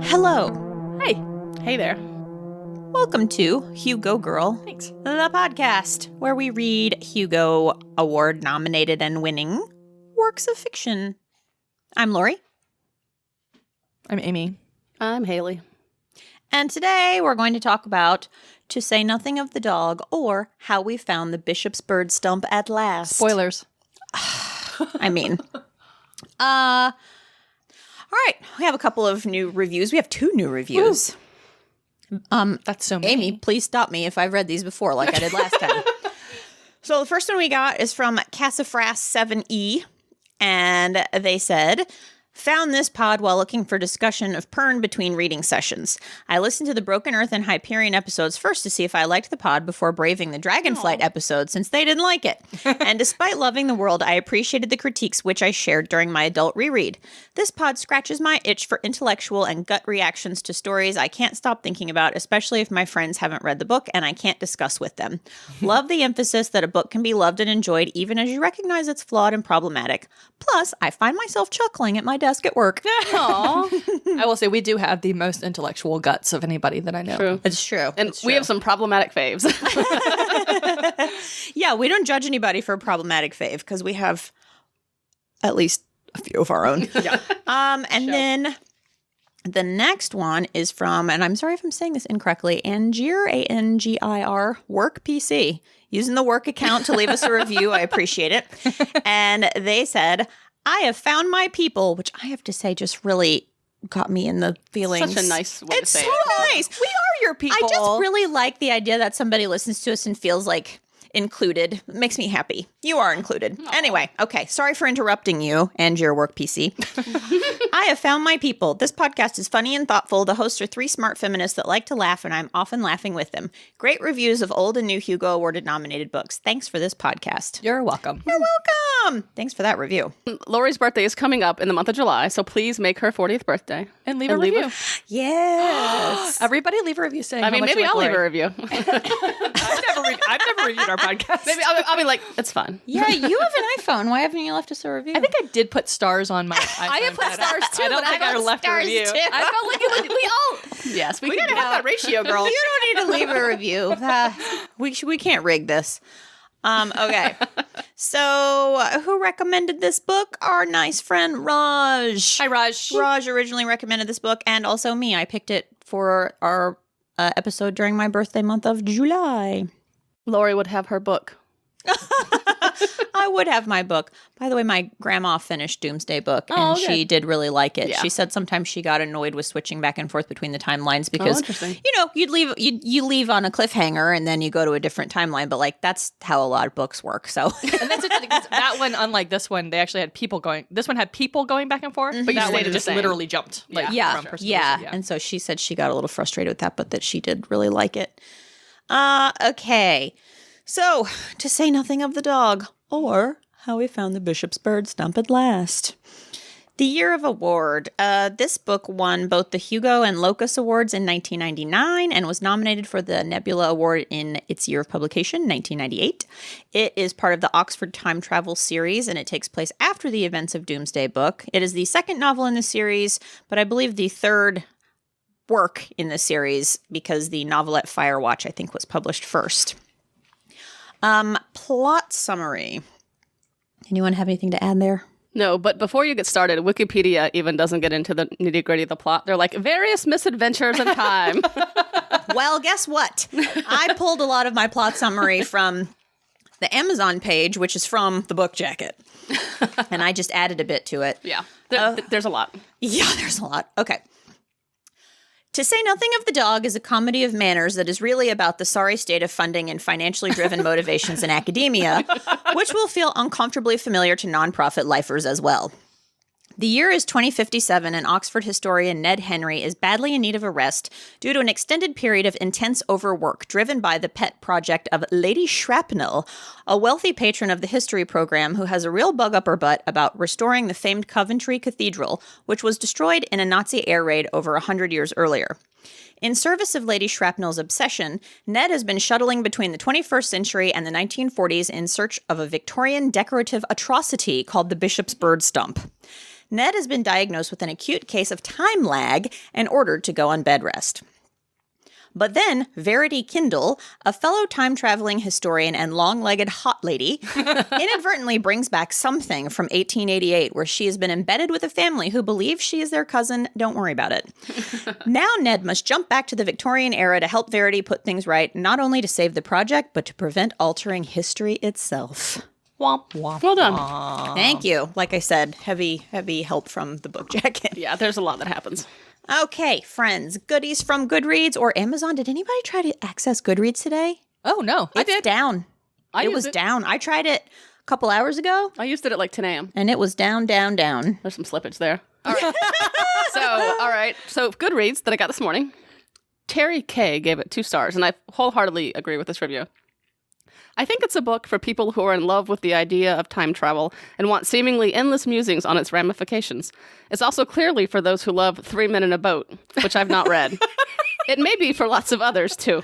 Hello. Hey. Hey there. Welcome to Hugo Girl, Thanks. the podcast where we read Hugo Award-nominated and winning works of fiction. I'm Lori. I'm Amy. I'm Haley. And today we're going to talk about To Say Nothing of the Dog, or How We Found the Bishop's Bird Stump at Last. Spoilers. I mean, all right. We have a couple of new reviews. We have 2 new reviews. That's so many. Amy, please stop me if I've read these before like I did last time. So the first one we got is from Cassafras7E, and they said, found this pod while looking for discussion of Pern between reading sessions. I listened to the Broken Earth and Hyperion episodes first to see if I liked the pod before braving the Dragonflight episode since they didn't like it. And despite loving the world, I appreciated the critiques which I shared during my adult reread. This pod scratches my itch for intellectual and gut reactions to stories I can't stop thinking about, especially if my friends haven't read the book and I can't discuss with them. Love the emphasis that a book can be loved and enjoyed even as you recognize it's flawed and problematic. Plus, I find myself chuckling at my desk at work. Aw. I will say we do have the most intellectual guts of anybody that I know. True. It's true. And It's we true. have some problematic faves. Yeah, we don't judge anybody for a problematic fave because we have at least a few of our own. Yeah. And then the next one is from, and I'm sorry if I'm saying this incorrectly, Angir, A-N-G-I-R, Work PC. Using the work account to leave us a review. I appreciate it. And they said, I have found my people, which I have to say just really got me in the feelings. Such a nice way It's to say so it. nice. We are your people. I just really like the idea that somebody listens to us and feels like included. It makes me happy. You are included. Anyway, okay. Sorry for interrupting you and your work PC. I have found my people. This podcast is funny and thoughtful. The hosts are 3 smart feminists that like to laugh, and I'm often laughing with them. Great reviews of old and new Hugo Awarded nominated books. Thanks for this podcast. You're welcome. You're welcome. Thanks for that review. Lori's birthday is coming up in the month of July, so please make her 40th birthday. And leave a review. Yes. Everybody leave a review saying I how mean, much maybe you like I'll leave a Lori. review. I've never reviewed our podcast. Maybe I'll be like, it's fun. Yeah, you have an iPhone. Why haven't you left us a review? I think I did put stars on my iPhone. I did put stars too, I don't but think I I got left a stars review. too. I felt like it was, we all. Yes, we gotta can have that ratio, girl. You don't need to leave a review. We can't rig this. Okay. So, who recommended this book? Our nice friend Raj. Hi, Raj. Raj originally recommended this book, and also me. I picked it for our episode during my birthday month of July. Lori would have her book. I would have my book. By the way, my grandma finished Doomsday Book, and she did really like it. Yeah. She said sometimes she got annoyed with switching back and forth between the timelines because, interesting. you know, you leave on a cliffhanger and then you go to a different timeline. But like that's how a lot of books work. So And that's interesting because that one, unlike this one, they actually had people going. This one had people going back and forth, but you that one stayed the just same. literally jumped. Like, yeah, from person to yeah. person, And so she said she got a little frustrated with that, but that she did really like it. Okay. So, To Say Nothing of the Dog, or How We Found the Bishop's Bird Stump at Last. The Year of Award. This book won both the Hugo and Locus Awards in 1999 and was nominated for the Nebula Award in its year of publication, 1998. It is part of the Oxford Time Travel series, and it takes place after the events of Doomsday Book. It is the second novel in the series, but I believe the third work in the series because the novelette Firewatch, I think, was published first. Plot summary. Anyone have anything to add there? No, but before you get started, Wikipedia even doesn't get into the nitty-gritty of the plot. They're like, various misadventures in time. Well, guess what? I pulled a lot of my plot summary from the Amazon page, which is from the book jacket. And I just added a bit to it. Yeah, there's a lot. Yeah, there's a lot. Okay. To Say Nothing of the Dog is a comedy of manners that is really about the sorry state of funding and financially driven motivations in academia, which will feel uncomfortably familiar to nonprofit lifers as well. The year is 2057, and Oxford historian Ned Henry is badly in need of a rest due to an extended period of intense overwork driven by the pet project of Lady Shrapnel, a wealthy patron of the history program who has a real bug up her butt about restoring the famed Coventry Cathedral, which was destroyed in a Nazi air raid over 100 years earlier. In service of Lady Shrapnel's obsession, Ned has been shuttling between the 21st century and the 1940s in search of a Victorian decorative atrocity called the Bishop's Bird Stump. Ned has been diagnosed with an acute case of time lag and ordered to go on bed rest. But then, Verity Kindle, a fellow time-traveling historian and long-legged hot lady, inadvertently brings back something from 1888 where she has been embedded with a family who believes she is their cousin. Don't worry about it. Now Ned must jump back to the Victorian era to help Verity put things right, not only to save the project, but to prevent altering history itself. Womp, womp, Well done. Thank you. Like I said, heavy help from the book jacket. Yeah, there's a lot that happens. Okay, friends, goodies from Goodreads or Amazon. Did anybody try to access Goodreads today? Oh, no. I It's did. down. It was used it. down. I tried it a couple hours ago, I used it at like 10 a.m. and it was down, down, down. There's some slippage there. All right. So Goodreads that I got this morning. Terry K gave it 2 stars, and I wholeheartedly agree with this review. I think it's a book for people who are in love with the idea of time travel and want seemingly endless musings on its ramifications. It's also clearly for those who love 3 Men in a Boat, which I've not read. It may be for lots of others, too.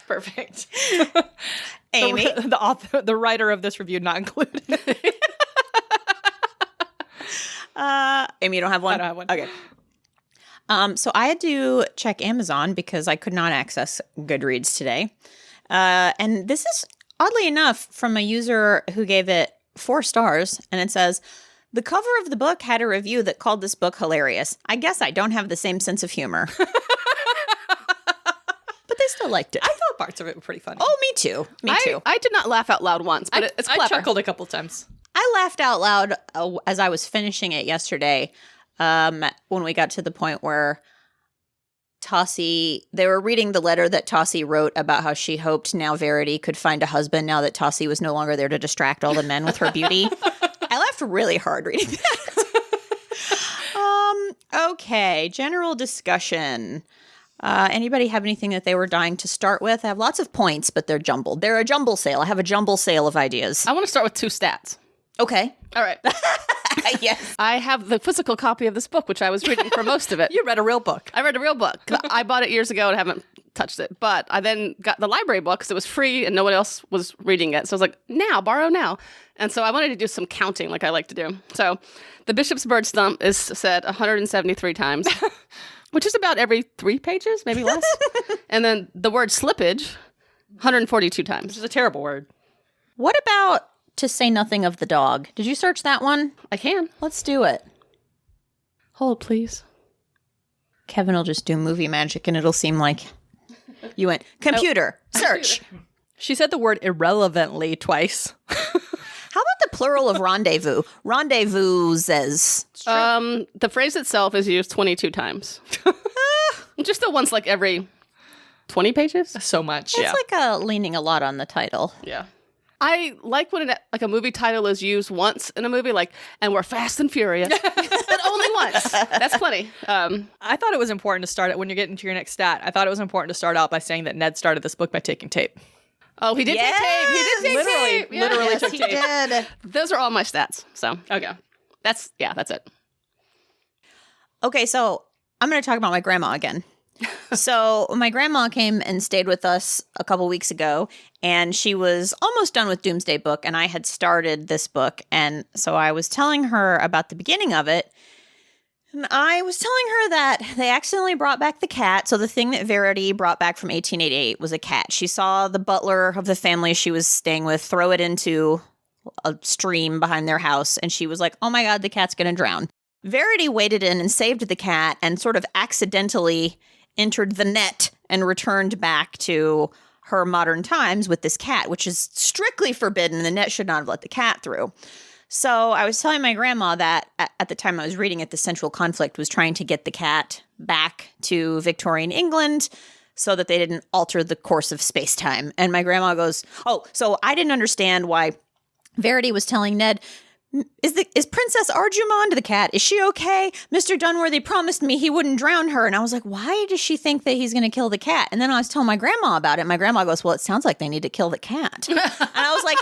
Perfect. Amy? The author, the writer of this review not included. Amy, you don't have one? I don't have one. Okay. So I had to check Amazon because I could not access Goodreads today. And this is, oddly enough, from a user who gave it 4 stars. And it says, the cover of the book had a review that called this book hilarious. I guess I don't have the same sense of humor. But they still liked it. I thought parts of it were pretty funny. Oh, me too. Me too. I did not laugh out loud once, but it's I clever. chuckled a couple times. I laughed out loud as I was finishing it yesterday when we got to the point where they were reading the letter that Tossie wrote about how she hoped now Verity could find a husband now that Tossie was no longer there to distract all the men with her beauty. I laughed really hard reading that. Okay, general discussion. Anybody have anything that they were dying to start with? I have lots of points, but they're jumbled. They're a jumble sale. I have a jumble sale of ideas. I want to start with 2 stats. Okay. All right. Yes. I have the physical copy of this book, which I was reading for most of it. You read a real book. I read a real book. I bought it years ago and haven't touched it. But I then got the library book because it was free and no one else was reading it. So I was like, borrow now. And so I wanted to do some counting like I like to do. So the Bishop's Bird Stump is said 173 times, which is about every 3 pages, maybe less. And then the word slippage, 142 times. Which is a terrible word. What about To Say Nothing of the Dog? Did you search that one? I can. Let's do it. Hold, please. Kevin will just do movie magic and it'll seem like you went, computer, search. She said the word irrelevantly twice. How about the plural of rendezvous? Rendezvouses. The phrase itself is used 22 times. Just the once like every 20 pages? So much. It's like leaning a lot on the title. Yeah. I like when a movie title is used once in a movie, like, and we're fast and furious, but only once. That's plenty. I thought it was important to start it when you're getting to your next stat. I thought it was important to start out by saying that Ned started this book by taking tape. Oh, he did take tape. He did take tape. Yeah. Literally took He tape. did. Those are all my stats. So, okay. That's it. Okay, so I'm going to talk about my grandma again. So my grandma came and stayed with us a couple weeks ago, and she was almost done with Doomsday Book, and I had started this book, and so I was telling her about the beginning of it, and I was telling her that they accidentally brought back the cat. So the thing that Verity brought back from 1888 was a cat. She saw the butler of the family she was staying with throw it into a stream behind their house, and she was like, oh my God, the cat's going to drown. Verity waded in and saved the cat and sort of accidentally entered the net and returned back to her modern times with this cat, which is strictly forbidden. The net should not have let the cat through. So I was telling my grandma that at the time I was reading it, the central conflict was trying to get the cat back to Victorian England so that they didn't alter the course of space-time. And my grandma goes, oh, so I didn't understand why Verity was telling Ned, is Princess Arjumand the cat? Is she okay? Mr. Dunworthy promised me he wouldn't drown her. And I was like, why does she think that he's going to kill the cat? And then I was telling my grandma about it. My grandma goes, well, it sounds like they need to kill the cat. And I was like,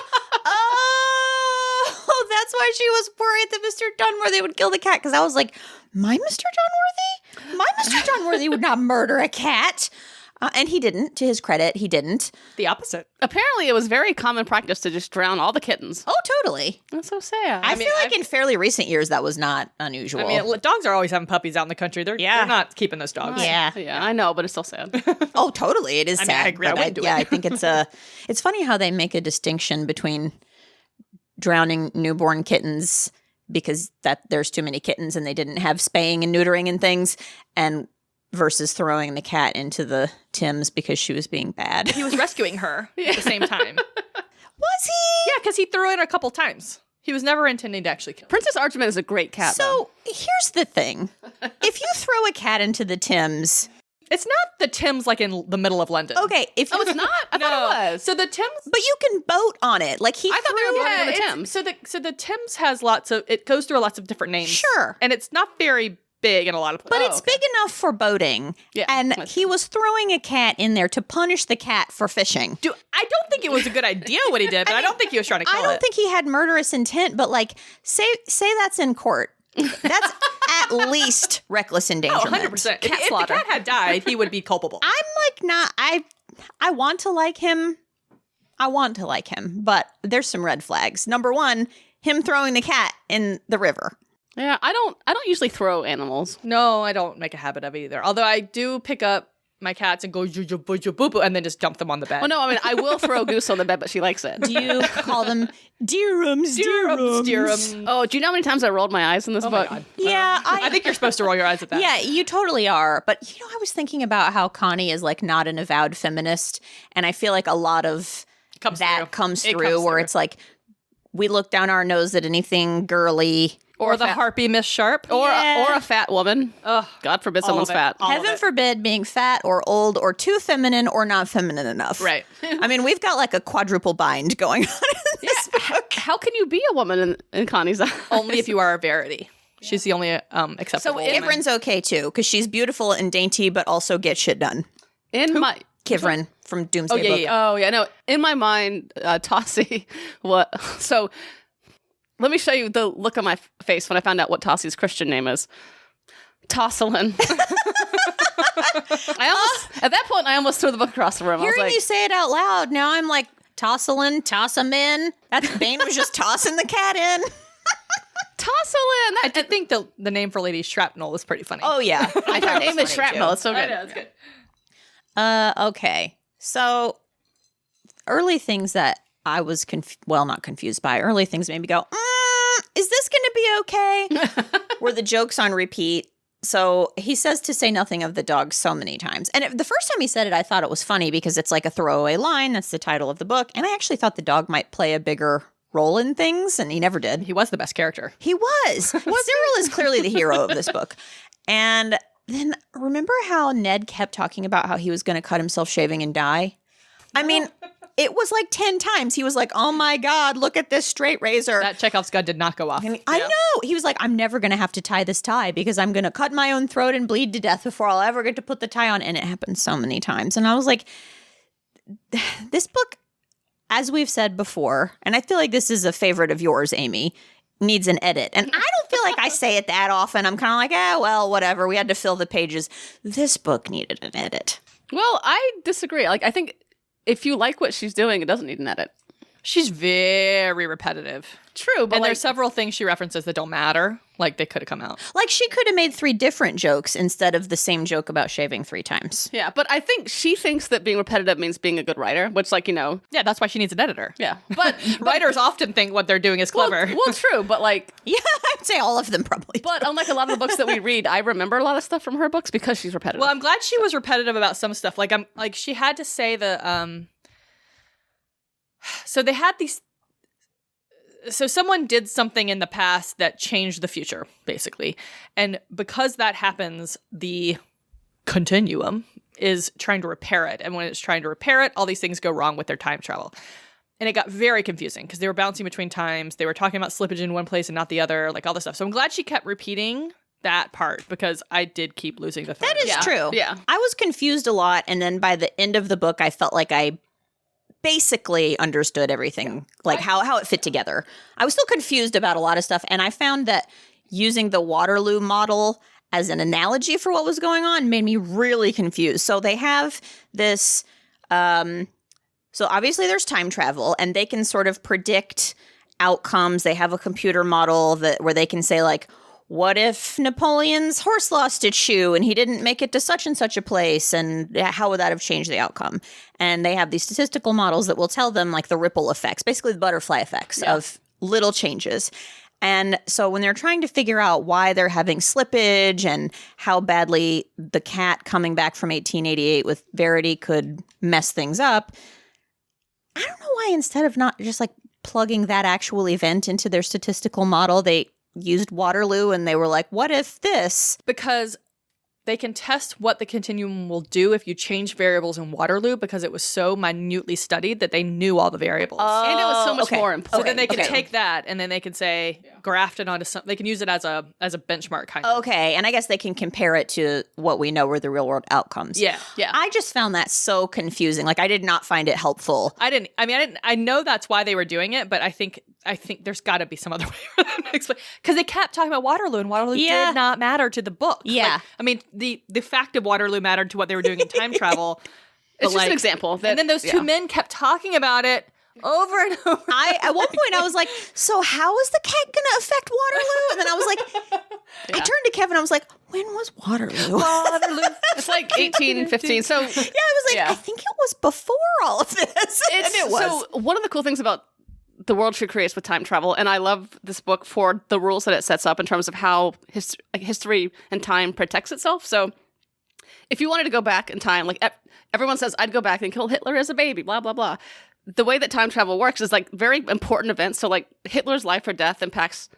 oh, That's why she was worried that Mr. Dunworthy would kill the cat, because I was like, my Mr. Dunworthy? My Mr. Dunworthy would not murder a cat. And he didn't. To his credit, he didn't. The opposite. Apparently, it was very common practice to just drown all the kittens. Oh, totally. That's so sad. I feel like in fairly recent years, that was not unusual. I mean, dogs are always having puppies out in the country. They're not keeping those dogs. Yeah. Yeah, I know, but it's still sad. Oh, totally. It is sad. I agree. I but wouldn't do it. I think it's funny how they make a distinction between drowning newborn kittens because there's too many kittens and they didn't have spaying and neutering and things, and versus throwing the cat into the Thames because she was being bad. He was rescuing her at the same time. Was he? Yeah, because he threw in a couple times. He was never intending to actually kill her. Princess Archibald is a great cat, though. So here's the thing. If you throw a cat into the Thames... It's not the Thames like in the middle of London. Okay, if you... Oh, it's not? I thought it was. So the Thames... But you can boat on it. Like, I thought they were boating on the Thames. So the Thames has it goes through lots of different names. Sure. And it's not very big in a lot of places. But it's big enough for boating. Yeah, and that's he was throwing a cat in there to punish the cat for fishing. I don't think it was a good idea what he did, but I don't think he was trying to kill it. I don't think he had murderous intent, but like, say that's in court. That's at least reckless endangerment. 100%. If the cat had died, he would be culpable. I'm like not. I want to like him. But there's some red flags. Number one, him throwing the cat in the river. Yeah, I don't usually throw animals. No, I don't make a habit of it either. Although I do pick up my cats and go boo and then just dump them on the bed. Well, no, I mean, I will throw Goose on the bed, but she likes it. Do you call them dearums? Oh, do you know how many times I rolled my eyes in this book? My God. Yeah, I think you're supposed to roll your eyes at that. Yeah, you totally are. But, I was thinking about how Connie is, like, not an avowed feminist. And I feel like a lot of comes through where it's like, we look down our nose at anything girly. Or the harpy Miss Sharp. Or a fat woman. Ugh. God forbid someone's fat. Heaven forbid being fat or old or too feminine or not feminine enough. Right. I mean, we've got like a quadruple bind going on in this book. How can you be a woman in Connie's eyes? Only if you are a Verity. She's the only acceptable woman. Kivrin's okay too, because she's beautiful and dainty, but also gets shit done. Kivrin from Doomsday Book. Oh, yeah. No, in my mind, Tossie, so let me show you the look on my face when I found out what Tossie's Christian name is. Tosselin. At that point, I almost threw the book across the room. Hearing you say it out loud, now I'm like, Tosselin, toss him in. Bane was just tossing the cat in. Tosselin. I did think the name for Lady Shrapnel was pretty funny. Oh, yeah. Her name is Shrapnel. Too. It's so good. I know, it's good. Okay. So, early things that I was not confused by. Early things made me go, is this going to be okay? Were the jokes on repeat? So he says to say nothing of the dog so many times. And the first time he said it, I thought it was funny because it's like a throwaway line. That's the title of the book. And I actually thought the dog might play a bigger role in things, and he never did. He was the best character. He was. Cyril is clearly the hero of this book. And then remember how Ned kept talking about how he was going to cut himself shaving and die? I mean, it was like 10 times. He was like, oh my God, look at this straight razor. That Chekhov's gun did not go off. I know. He was like, I'm never going to have to tie this tie because I'm going to cut my own throat and bleed to death before I'll ever get to put the tie on. And it happened so many times. And I was like, this book, as we've said before, and I feel like this is a favorite of yours, Amy, needs an edit. And I don't feel like I say it that often. I'm kind of like, well, whatever. We had to fill the pages. This book needed an edit. Well, I disagree. Like, I think if you like what she's doing, it doesn't need an edit. She's very repetitive. True, but and there's several things she references that don't matter. Like, they could have come out. Like, she could have made 3 different jokes instead of the same joke about shaving 3 times. Yeah, but I think she thinks that being repetitive means being a good writer, which, like, Yeah, that's why she needs an editor. Yeah. But writers often think what they're doing is clever. Well, true, but, like... Yeah, I'd say all of them probably. But unlike a lot of the books that we read, I remember a lot of stuff from her books because she's repetitive. Well, I'm glad she was repetitive about some stuff. Like, she had to say so they had these... So someone did something in the past that changed the future, basically. And because that happens, the continuum is trying to repair it. And when it's trying to repair it, all these things go wrong with their time travel. And it got very confusing because they were bouncing between times. They were talking about slippage in one place and not the other, like all this stuff. So I'm glad she kept repeating that part because I did keep losing the thread. That is true. Yeah. I was confused a lot. And then by the end of the book, I felt like I basically understood everything, like how it fit together. I was still confused about a lot of stuff, and I found that using the Waterloo model as an analogy for what was going on made me really confused. So they have this, so obviously there's time travel, and they can sort of predict outcomes. They have a computer model where they can say, like, what if Napoleon's horse lost its shoe and he didn't make it to such and such a place? And how would that have changed the outcome? And they have these statistical models that will tell them, like, the ripple effects, basically the butterfly effects of little changes. And so when they're trying to figure out why they're having slippage and how badly the cat coming back from 1888 with Verity could mess things up, I don't know why instead of not just, like, plugging that actual event into their statistical model, they used Waterloo, and they were like, what if this? Because they can test what the continuum will do if you change variables in Waterloo, because it was so minutely studied that they knew all the variables. And it was so much more important. So then they can take that, and then they can say, graft it onto something. They can use it as a benchmark kind of. Okay, and I guess they can compare it to what we know were the real world outcomes. Yeah. I just found that so confusing. Like, I did not find it helpful. I know that's why they were doing it, but I think there's got to be some other way for them to explain. Because they kept talking about Waterloo, and Waterloo did not matter to the book. Yeah. Like, I mean, the fact of Waterloo mattered to what they were doing in time travel. It's just an example. And then those two men kept talking about it over and over. At one point, I was like, so how is the cat going to affect Waterloo? And then I was like, I turned to Kevin, I was like, when was Waterloo? It's like 1815. So yeah, I was like, I think it was before all of this. And it was. So one of the cool things about the world she creates with time travel, and I love this book for the rules that it sets up in terms of how history and time protects itself. So if you wanted to go back in time, like everyone says, I'd go back and kill Hitler as a baby, blah, blah, blah. The way that time travel works is like very important events. So like Hitler's life or death impacts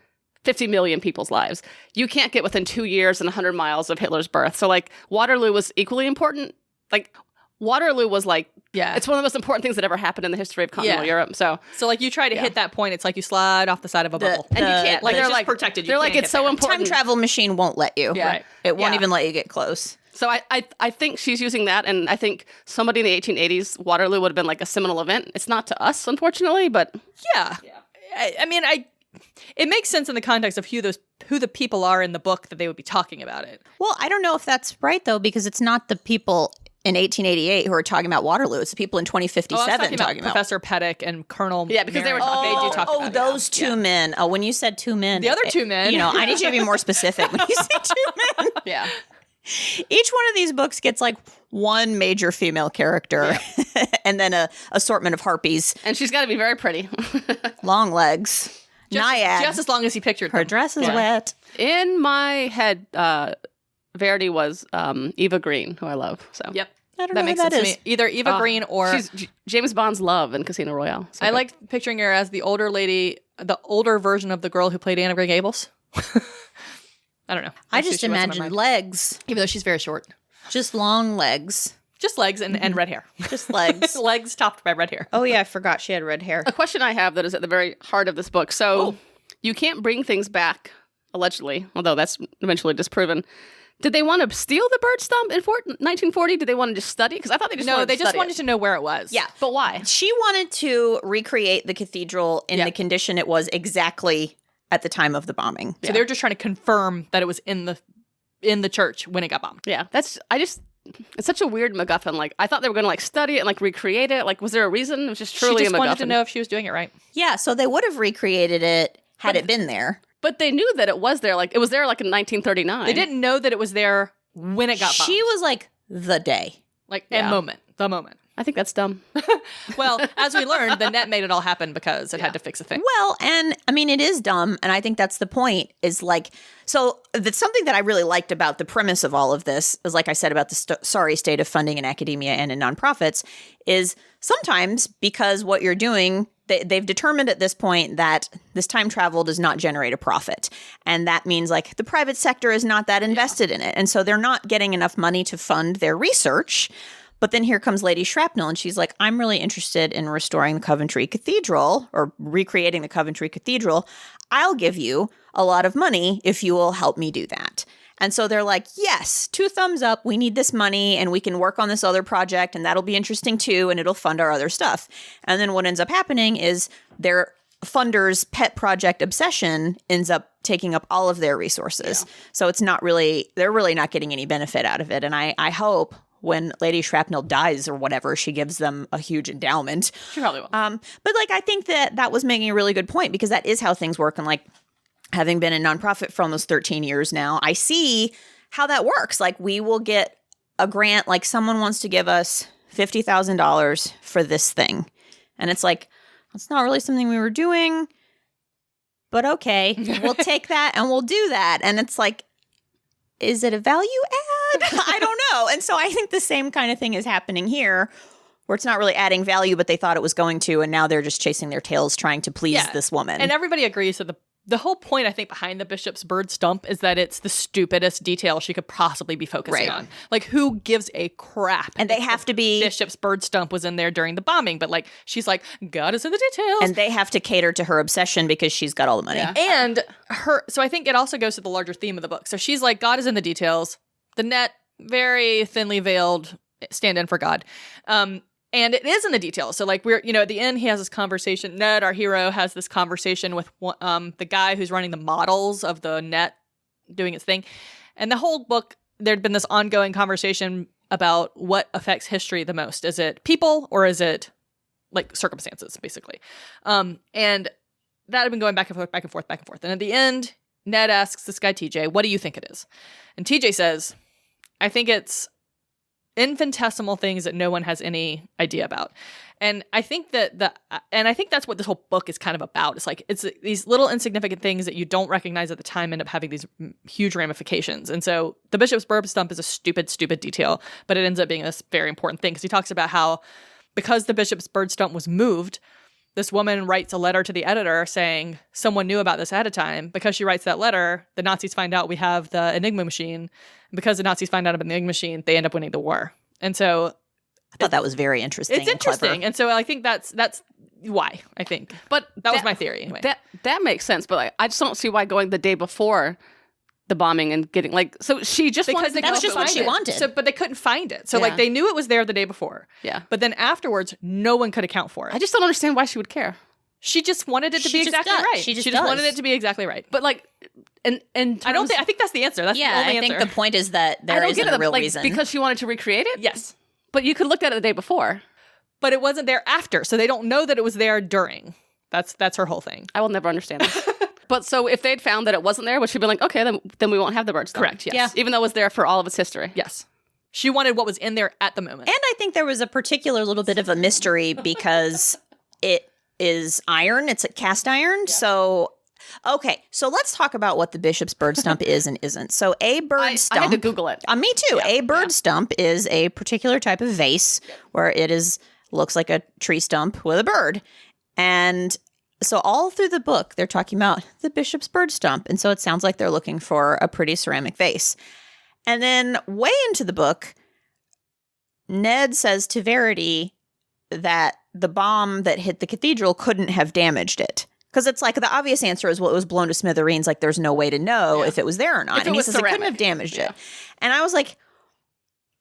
50 million people's lives. You can't get within 2 years and 100 miles of Hitler's birth. So like Waterloo was equally important. Like Waterloo was like, it's one of the most important things that ever happened in the history of continental Europe. So like you try to hit that point, it's like you slide off the side of a bubble. And you can't. Like they're it's like protected. They're like, it's so important. Time travel machine won't let you. Yeah. Right. It won't even let you get close. So I think she's using that, and I think somebody in the 1880s, Waterloo would have been like a seminal event. It's not to us, unfortunately, but I mean, it makes sense in the context of who the people are in the book that they would be talking about it. Well, I don't know if that's right, though, because it's not the people in 1888 who are talking about Waterloo. It's the people in 2057 talking about Professor Pettick and Colonel. Yeah, because they were talking. They do talk about those two men. Oh, when you said two men, the other two men. You know, I need you to be more specific when you say two men. Yeah. Each one of these books gets like one major female character and then a assortment of harpies. And she's got to be very pretty. Long legs. Naiad. Just as long as he pictured her them. dress is wet. In my head, Verity was Eva Green, who I love. So Yep. I don't know makes who that sense is. to me. Either Eva Green or she's James Bond's love in Casino Royale. So I liked picturing her as the older lady, the older version of the girl who played Anne of Grey Gables. I don't know. I just imagined legs. Even though she's very short. Just long legs. Just legs and red hair. Just legs. Legs topped by red hair. Oh, yeah, I forgot she had red hair. A question I have that is at the very heart of this book. So you can't bring things back, allegedly, although that's eventually disproven. Did they want to steal the bird stump in 1940? Did they want to just study? Because I thought they just wanted to know where it was. Yeah. But why? She wanted to recreate the cathedral in the condition it was exactly at the time of the bombing. So they were just trying to confirm that it was in the church when it got bombed. Yeah. It's such a weird MacGuffin. Like, I thought they were going to like study it and like recreate it. Like, was there a reason? It was just truly she just a MacGuffin. wanted to know if she was doing it right. Yeah, so they would have recreated it had it been there. But they knew that it was there. Like, it was there like in 1939. They didn't know that it was there when it got bombed. She was like the day. Like, the moment. I think that's dumb. Well, as we learned, the net made it all happen because it had to fix a thing. Well, and I mean, it is dumb. And I think that's the point is like, so that's something that I really liked about the premise of all of this is, like I said, about the sorry state of funding in academia and in nonprofits is sometimes because what you're doing, they've determined at this point that this time travel does not generate a profit. And that means like the private sector is not that invested in it. And so they're not getting enough money to fund their research. But then here comes Lady Shrapnel, and she's like, I'm really interested in restoring the Coventry Cathedral or recreating the Coventry Cathedral. I'll give you a lot of money if you will help me do that. And so they're like, yes, 2 thumbs up. We need this money and we can work on this other project and that'll be interesting too. And it'll fund our other stuff. And then what ends up happening is their funder's pet project obsession ends up taking up all of their resources. Yeah. So it's not really, they're really not getting any benefit out of it. And I hope when Lady Shrapnel dies or whatever, she gives them a huge endowment. She probably will. But like, I think that was making a really good point because that is how things work. And like, having been a nonprofit for almost 13 years now, I see how that works. Like we will get a grant, like someone wants to give us $50,000 for this thing. And it's like, that's not really something we were doing, but okay, we'll take that and we'll do that. And it's like, is it a value add? I don't know. And so I think the same kind of thing is happening here where it's not really adding value, but they thought it was going to, and now they're just chasing their tails trying to please this woman. And everybody agrees that the whole point, I think, behind the bishop's bird stump is that it's the stupidest detail she could possibly be focusing on. Like, who gives a crap? And they have to be... Bishop's bird stump was in there during the bombing, but, like, she's like, God is in the details. And they have to cater to her obsession because she's got all the money. Yeah. And so I think it also goes to the larger theme of the book. So she's like, God is in the details. The net, very thinly veiled, stand in for God. And it is in the details. So, like, at the end, he has this conversation. Ned, our hero, has this conversation with the guy who's running the models of the net doing its thing. And the whole book, there'd been this ongoing conversation about what affects history the most. Is it people or is it, like, circumstances, basically? And that had been going back and forth, back and forth, back and forth. And at the end, Ned asks this guy, TJ, what do you think it is? And TJ says, I think it's infinitesimal things that no one has any idea about. And I think that's what this whole book is kind of about. It's like, it's these little insignificant things that you don't recognize at the time end up having these huge ramifications. And so the bishop's bird stump is a stupid detail, but it ends up being this very important thing because he talks about how because the bishop's bird stump was moved, this woman writes a letter to the editor saying someone knew about this ahead of time. Because she writes that letter, the Nazis find out we have the Enigma machine. And because the Nazis find out about the Enigma machine, they end up winning the war. And so I thought that was very interesting. It's interesting. Clever. And so I think that's why, I think. But that was my theory anyway. That makes sense. But like, I just don't see why going the day before the bombing and getting so she just because wanted to that's just what she wanted. So, but they couldn't find it. So like they knew it was there the day before. Yeah. But then afterwards, no one could account for it. I just don't understand why she would care. She just wanted it to be exactly right. She just wanted it to be exactly right. But like, and I think that's the answer. That's the only answer. I think the point is that there isn't a real reason because she wanted to recreate it. Yes, but you could look at it the day before. But it wasn't there after, so they don't know that it was there during. That's her whole thing. I will never understand this. But so if they'd found that it wasn't there, would she be like, okay, then we won't have the bird stump? Correct, yes. Yeah. Even though it was there for all of its history. Yes. She wanted what was in there at the moment. And I think there was a particular little bit of a mystery because it is iron. It's a cast iron. Yeah. So, okay. So let's talk about what the bishop's bird stump is and isn't. So a bird stump. I had to Google it. Me too. Yeah. A bird stump is a particular type of vase where it looks like a tree stump with a bird. And so all through the book, they're talking about the bishop's bird stump. And so it sounds like they're looking for a pretty ceramic vase. And then way into the book, Ned says to Verity that the bomb that hit the cathedral couldn't have damaged it. Because it's like the obvious answer is, well, it was blown to smithereens. Like there's no way to know if it was there or not. And he says it couldn't have damaged it. And I was like,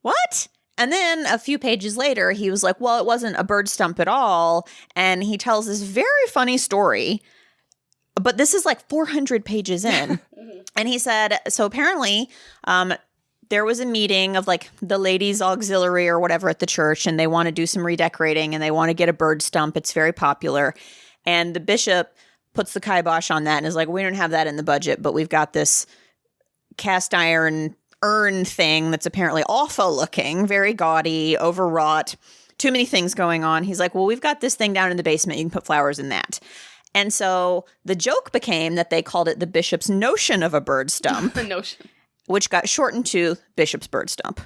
what? And then a few pages later, he was like, well, it wasn't a bird stump at all. And he tells this very funny story. But this is like 400 pages in. And he said, so apparently there was a meeting of like the ladies' auxiliary or whatever at the church. And they want to do some redecorating and they want to get a bird stump. It's very popular. And the bishop puts the kibosh on that and is like, we don't have that in the budget, but we've got this cast iron urn thing that's apparently awful looking, very gaudy, overwrought, too many things going on. He's like, well, we've got this thing down in the basement. You can put flowers in that. And so the joke became that they called it the bishop's notion of a bird stump. The notion. Which got shortened to bishop's bird stump.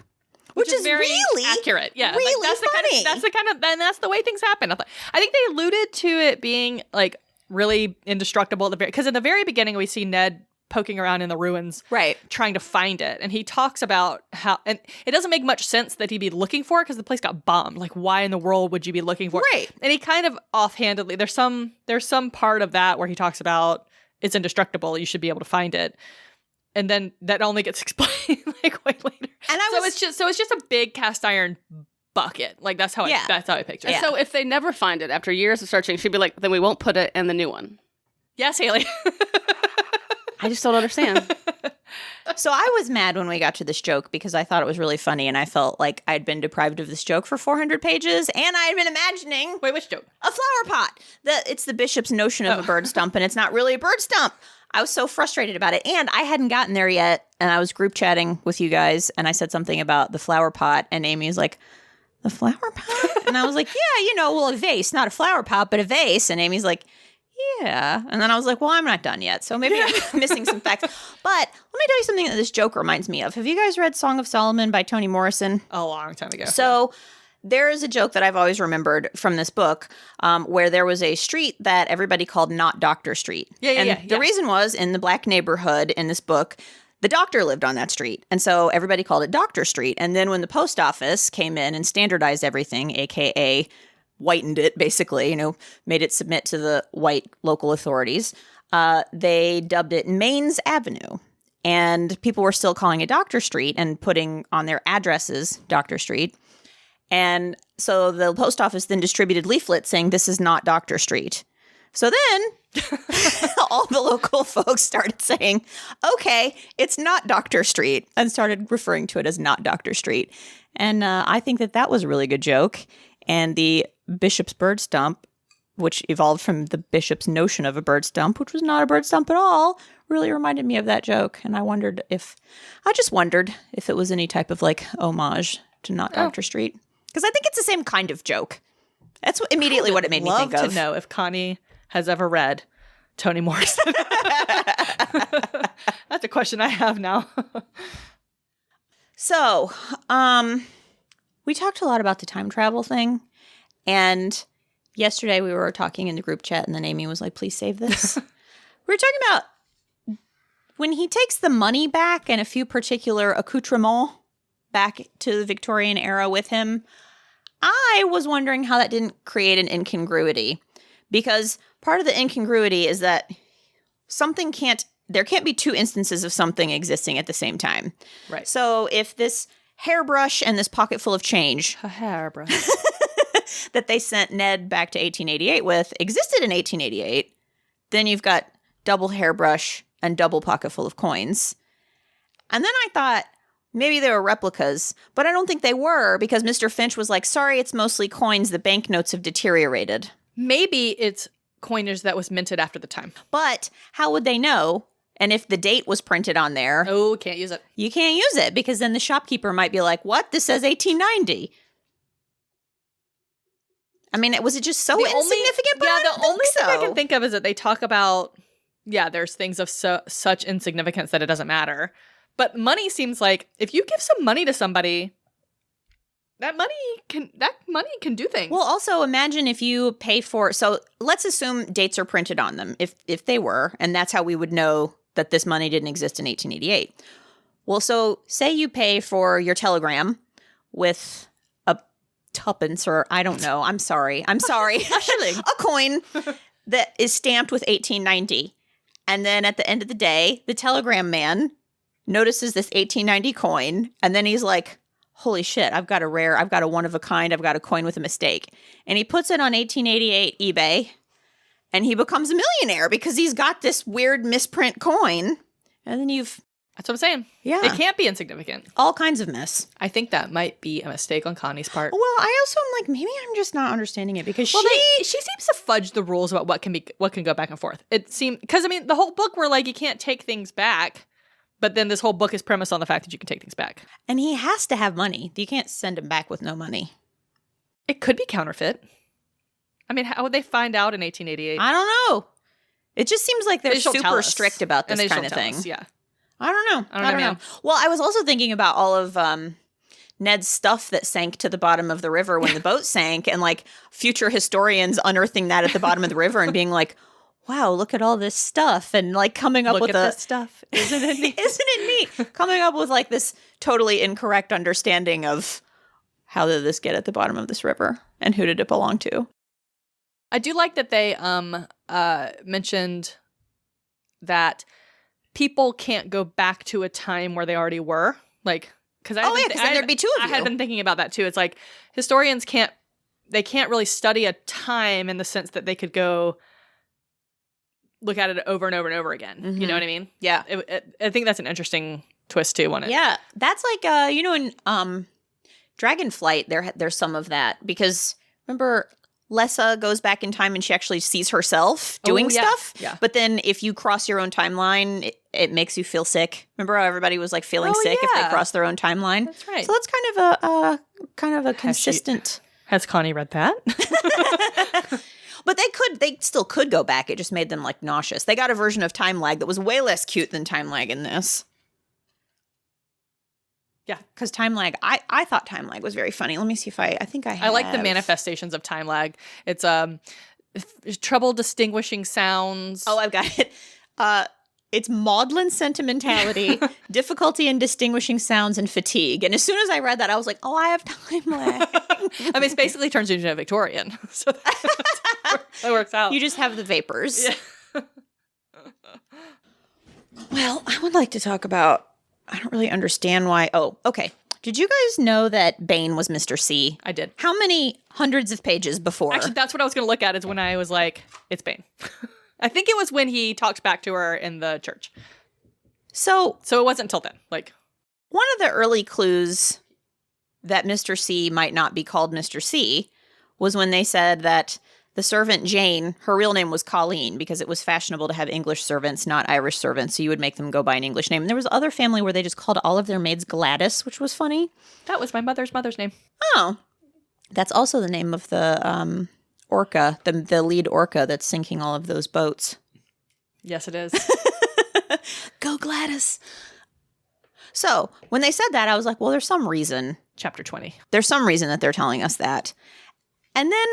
Which is very really accurate. Yeah. Really that's funny. That's the way things happen. I think they alluded to it being like really indestructible because in the very beginning we see Ned poking around in the ruins, right, trying to find it. And he talks about how, and it doesn't make much sense that he'd be looking for it because the place got bombed. Like, why in the world would you be looking for it? Right. And he kind of offhandedly, there's some part of that where he talks about it's indestructible. You should be able to find it. and then that only gets explained like way later. And it's just a big cast iron bucket. Like that's how I picture it. Yeah. So if they never find it after years of searching, she'd be like, then we won't put it in the new one. Yes, Haley. I just don't understand. So I was mad when we got to this joke because I thought it was really funny and I felt like I'd been deprived of this joke for 400 pages and I had been imagining Wait, which joke? a flower pot. It's the bishop's notion of a bird stump and it's not really a bird stump. I was so frustrated about it and I hadn't gotten there yet and I was group chatting with you guys and I said something about the flower pot and Amy's like, the flower pot? And I was like, yeah, well, a vase, not a flower pot, but a vase. And Amy's like, yeah. And then I was like, well, I'm not done yet. So maybe I'm missing some facts. But let me tell you something that this joke reminds me of. Have you guys read Song of Solomon by Toni Morrison? A long time ago. So there is a joke that I've always remembered from this book where there was a street that everybody called Not Doctor Street. And the reason was in the black neighborhood in this book, the doctor lived on that street. And so everybody called it Doctor Street. And then when the post office came in and standardized everything, a.k.a. whitened it, basically, made it submit to the white local authorities, they dubbed it Mains Avenue. And people were still calling it Doctor Street and putting on their addresses Doctor Street. And so the post office then distributed leaflets saying this is not Doctor Street. So then all the local folks started saying, okay, it's not Doctor Street, and started referring to it as not Doctor Street. And I think that was a really good joke. And the bishop's bird stump, which evolved from the bishop's notion of a bird stump, which was not a bird stump at all, really reminded me of that joke. And I just wondered if it was any type of like homage to Not Doctor Street. Because I think it's the same kind of joke. That's immediately what it made me think of. Love to know if Connie has ever read Toni Morrison. That's a question I have now. So, we talked a lot about the time travel thing. And yesterday we were talking in the group chat and then Amy was like, please save this. We were talking about when he takes the money back and a few particular accoutrements back to the Victorian era with him. I was wondering how that didn't create an incongruity, because part of the incongruity is that there can't be two instances of something existing at the same time. Right. So if this hairbrush and this pocket full of change A hairbrush. that they sent Ned back to 1888 with existed in 1888, then you've got double hairbrush and double pocket full of coins. And then I thought, maybe they were replicas, but I don't think they were, because Mr. Finch was like, sorry, it's mostly coins. The banknotes have deteriorated. Maybe it's coinage that was minted after the time. But how would they know? And if the date was printed on there, Oh, can't use it. you can't use it, because then the shopkeeper might be like, what? This says 1890. I mean, was it just so insignificant? But the only thing I so. can think of is that they talk about, there's things of such insignificance that it doesn't matter. But money seems like if you give some money to somebody, that money can do things. Well, also imagine if you pay for, so let's assume dates are printed on them, if they were, and that's how we would know that this money didn't exist in 1888. Well, so say you pay for your telegram with a tuppence, or I don't know, I'm sorry, a coin that is stamped with 1890. And then at the end of the day, the telegram man notices this 1890 coin, and then he's like, holy shit, I've got a one of a kind, I've got a coin with a mistake. And he puts it on 1888 eBay, and he becomes a millionaire because he's got this weird misprint coin. And then that's what I'm saying. Yeah. It can't be insignificant. all kinds of mess. I think that might be a mistake on Connie's part. Well, I also am like, maybe I'm just not understanding it, because She seems to fudge the rules about what can go back and forth. It seemed, because I mean, the whole book we're like, you can't take things back. But then this whole book is premised on the fact that you can take things back. And he has to have money. You can't send him back with no money. It could be counterfeit. I mean, how would they find out in 1888? I don't know. It just seems like they're They just don't tell super us. strict about And this they just kind of don't tell thing. us, yeah. I don't know. I don't know, man. Well, I was also thinking about all of Ned's stuff that sank to the bottom of the river when the boat sank, and like future historians unearthing that at the bottom of the river and being like, wow, look at all this stuff, and like coming up with this stuff. Isn't it neat? Isn't it neat? Coming up with like this totally incorrect understanding of how did this get at the bottom of this river and who did it belong to? I do like that they mentioned that people can't go back to a time where they already were. Like, because because then there'd be two of I had you. been thinking about that too. It's like historians can't really study a time in the sense that they could go look at it over and over and over again. Mm-hmm. You know what I mean? Yeah. I think that's an interesting twist too on it. Yeah, that's like in Dragonflight there's some of that, because remember Lessa goes back in time and she actually sees herself doing stuff. Yeah. But then if you cross your own timeline, it makes you feel sick. Remember how everybody was like feeling sick if they crossed their own timeline? That's right. So that's kind of a consistent. Has Connie read that? But they still could go back. It just made them like nauseous. They got a version of time lag that was way less cute than time lag in this. Yeah. Because time lag, I thought time lag was very funny. Let me see if I think I have. I like the manifestations of time lag. It's trouble distinguishing sounds. Oh, I've got it. It's maudlin sentimentality, difficulty in distinguishing sounds, and fatigue. And as soon as I read that, I was like, oh, I have time lag. I mean, it basically turns you into a Victorian. So that works out. You just have the vapors. Yeah. Well, I would like to talk about, I don't really understand why. Oh, okay. Did you guys know that Bane was Mr. C? I did. How many hundreds of pages before? Actually, that's what I was going to look at, is when I was like, it's Bane. I think it was when he talked back to her in the church. So it wasn't until then. Like, one of the early clues that Mr. C might not be called Mr. C was when they said that the servant Jane, her real name was Colleen, because it was fashionable to have English servants, not Irish servants, so you would make them go by an English name. And there was other family where they just called all of their maids Gladys, which was funny. that was my mother's name. Oh. That's also the name of the orca, the lead orca that's sinking all of those boats. Yes, it is. Go Gladys. So when they said that, I was like, well, there's some reason. Chapter 20. There's some reason that they're telling us that. And then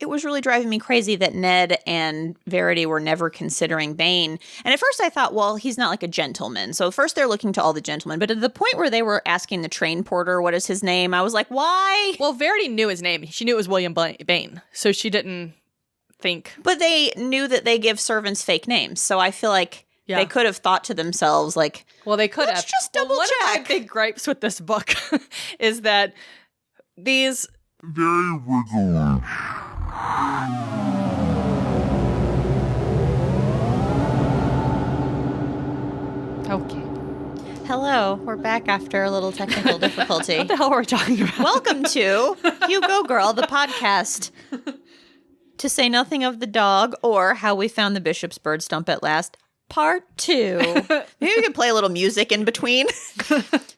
it was really driving me crazy that Ned and Verity were never considering Bane. And at first I thought, well, he's not like a gentleman. So first they're looking to all the gentlemen. But at the point where they were asking the train porter what is his name, I was like, why? Well, Verity knew his name. She knew it was William Bane. So she didn't think. But they knew that they give servants fake names. So I feel like they could have thought to themselves, like, well, they could let's have. just double One check. of my big gripes with this book is that these very rigorous. Okay. Hello, we're back after a little technical difficulty. What the hell were we talking about? Welcome to Hugo Girl, the podcast. To say nothing of the dog or how we found the bishop's bird stump at last. Part 2. Maybe we could play a little music in between.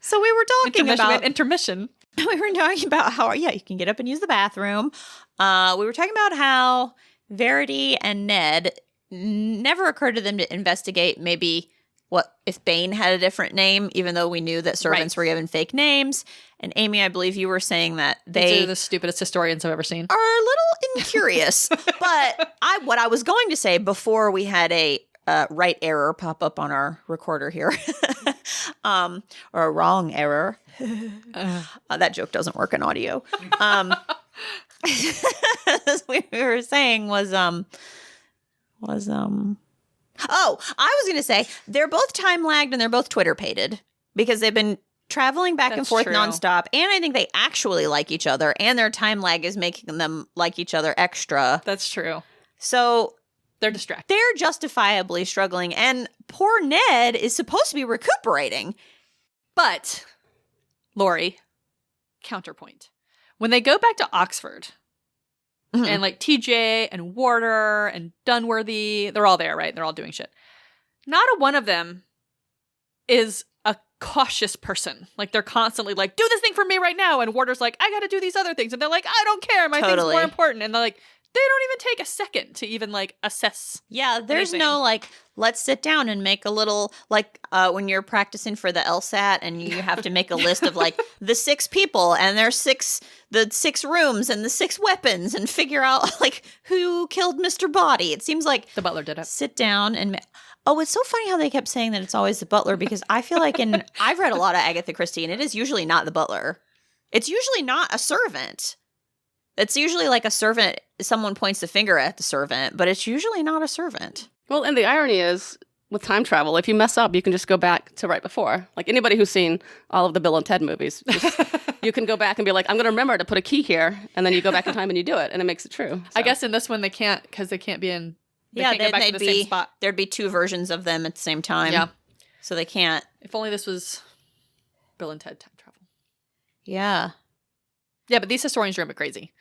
So we were talking about intermission. We were talking about how you can get up and use the bathroom. We were talking about how Verity and Ned never occurred to them to investigate maybe what if Bane had a different name, even though we knew that servants were given fake names. And Amy, I believe you were saying that These are the stupidest historians I've ever seen. Are a little incurious. But what I was going to say before we had a right error pop up on our recorder here, or a wrong error. That joke doesn't work in audio. As we were saying was oh, I was going to say they're both time lagged and they're both Twitter pated because they've been traveling back and forth nonstop. And I think they actually like each other, and their time lag is making them like each other extra. That's true. So they're distracted. They're justifiably struggling, and poor Ned is supposed to be recuperating. But, Lori, counterpoint. When they go back to Oxford, and like TJ and Warder and Dunworthy, they're all there, right? They're all doing shit. Not a one of them is a cautious person. Like, they're constantly like, do this thing for me right now. And Warder's like, I gotta do these other things. And they're like, I don't care. My thing's more important. And they're like, they don't even take a second to even like assess. Yeah, there's anything. no like, let's sit down and make a little, like when you're practicing for the LSAT and you have to make a list of like the 6 people and the 6 rooms and the 6 weapons and figure out like who killed Mr. Body. It seems like the butler did it. Sit down and oh, it's so funny how they kept saying that it's always the butler, because I feel like I've read a lot of Agatha Christie and it is usually not the butler. It's usually not a servant. It's usually like a servant, someone points the finger at the servant, but it's usually not a servant. Well, and the irony is, with time travel, if you mess up, you can just go back to right before. Like anybody who's seen all of the Bill and Ted movies, you can go back and be like, I'm going to remember to put a key here. And then you go back in time and you do it. And it makes it true. So. I guess in this one they can't because they can't be in. They Yeah, can't go back to the same spot. There'd be two versions of them at the same time. Yeah. So they can't. If only this was Bill and Ted time travel. Yeah. Yeah, but these historians drove me crazy.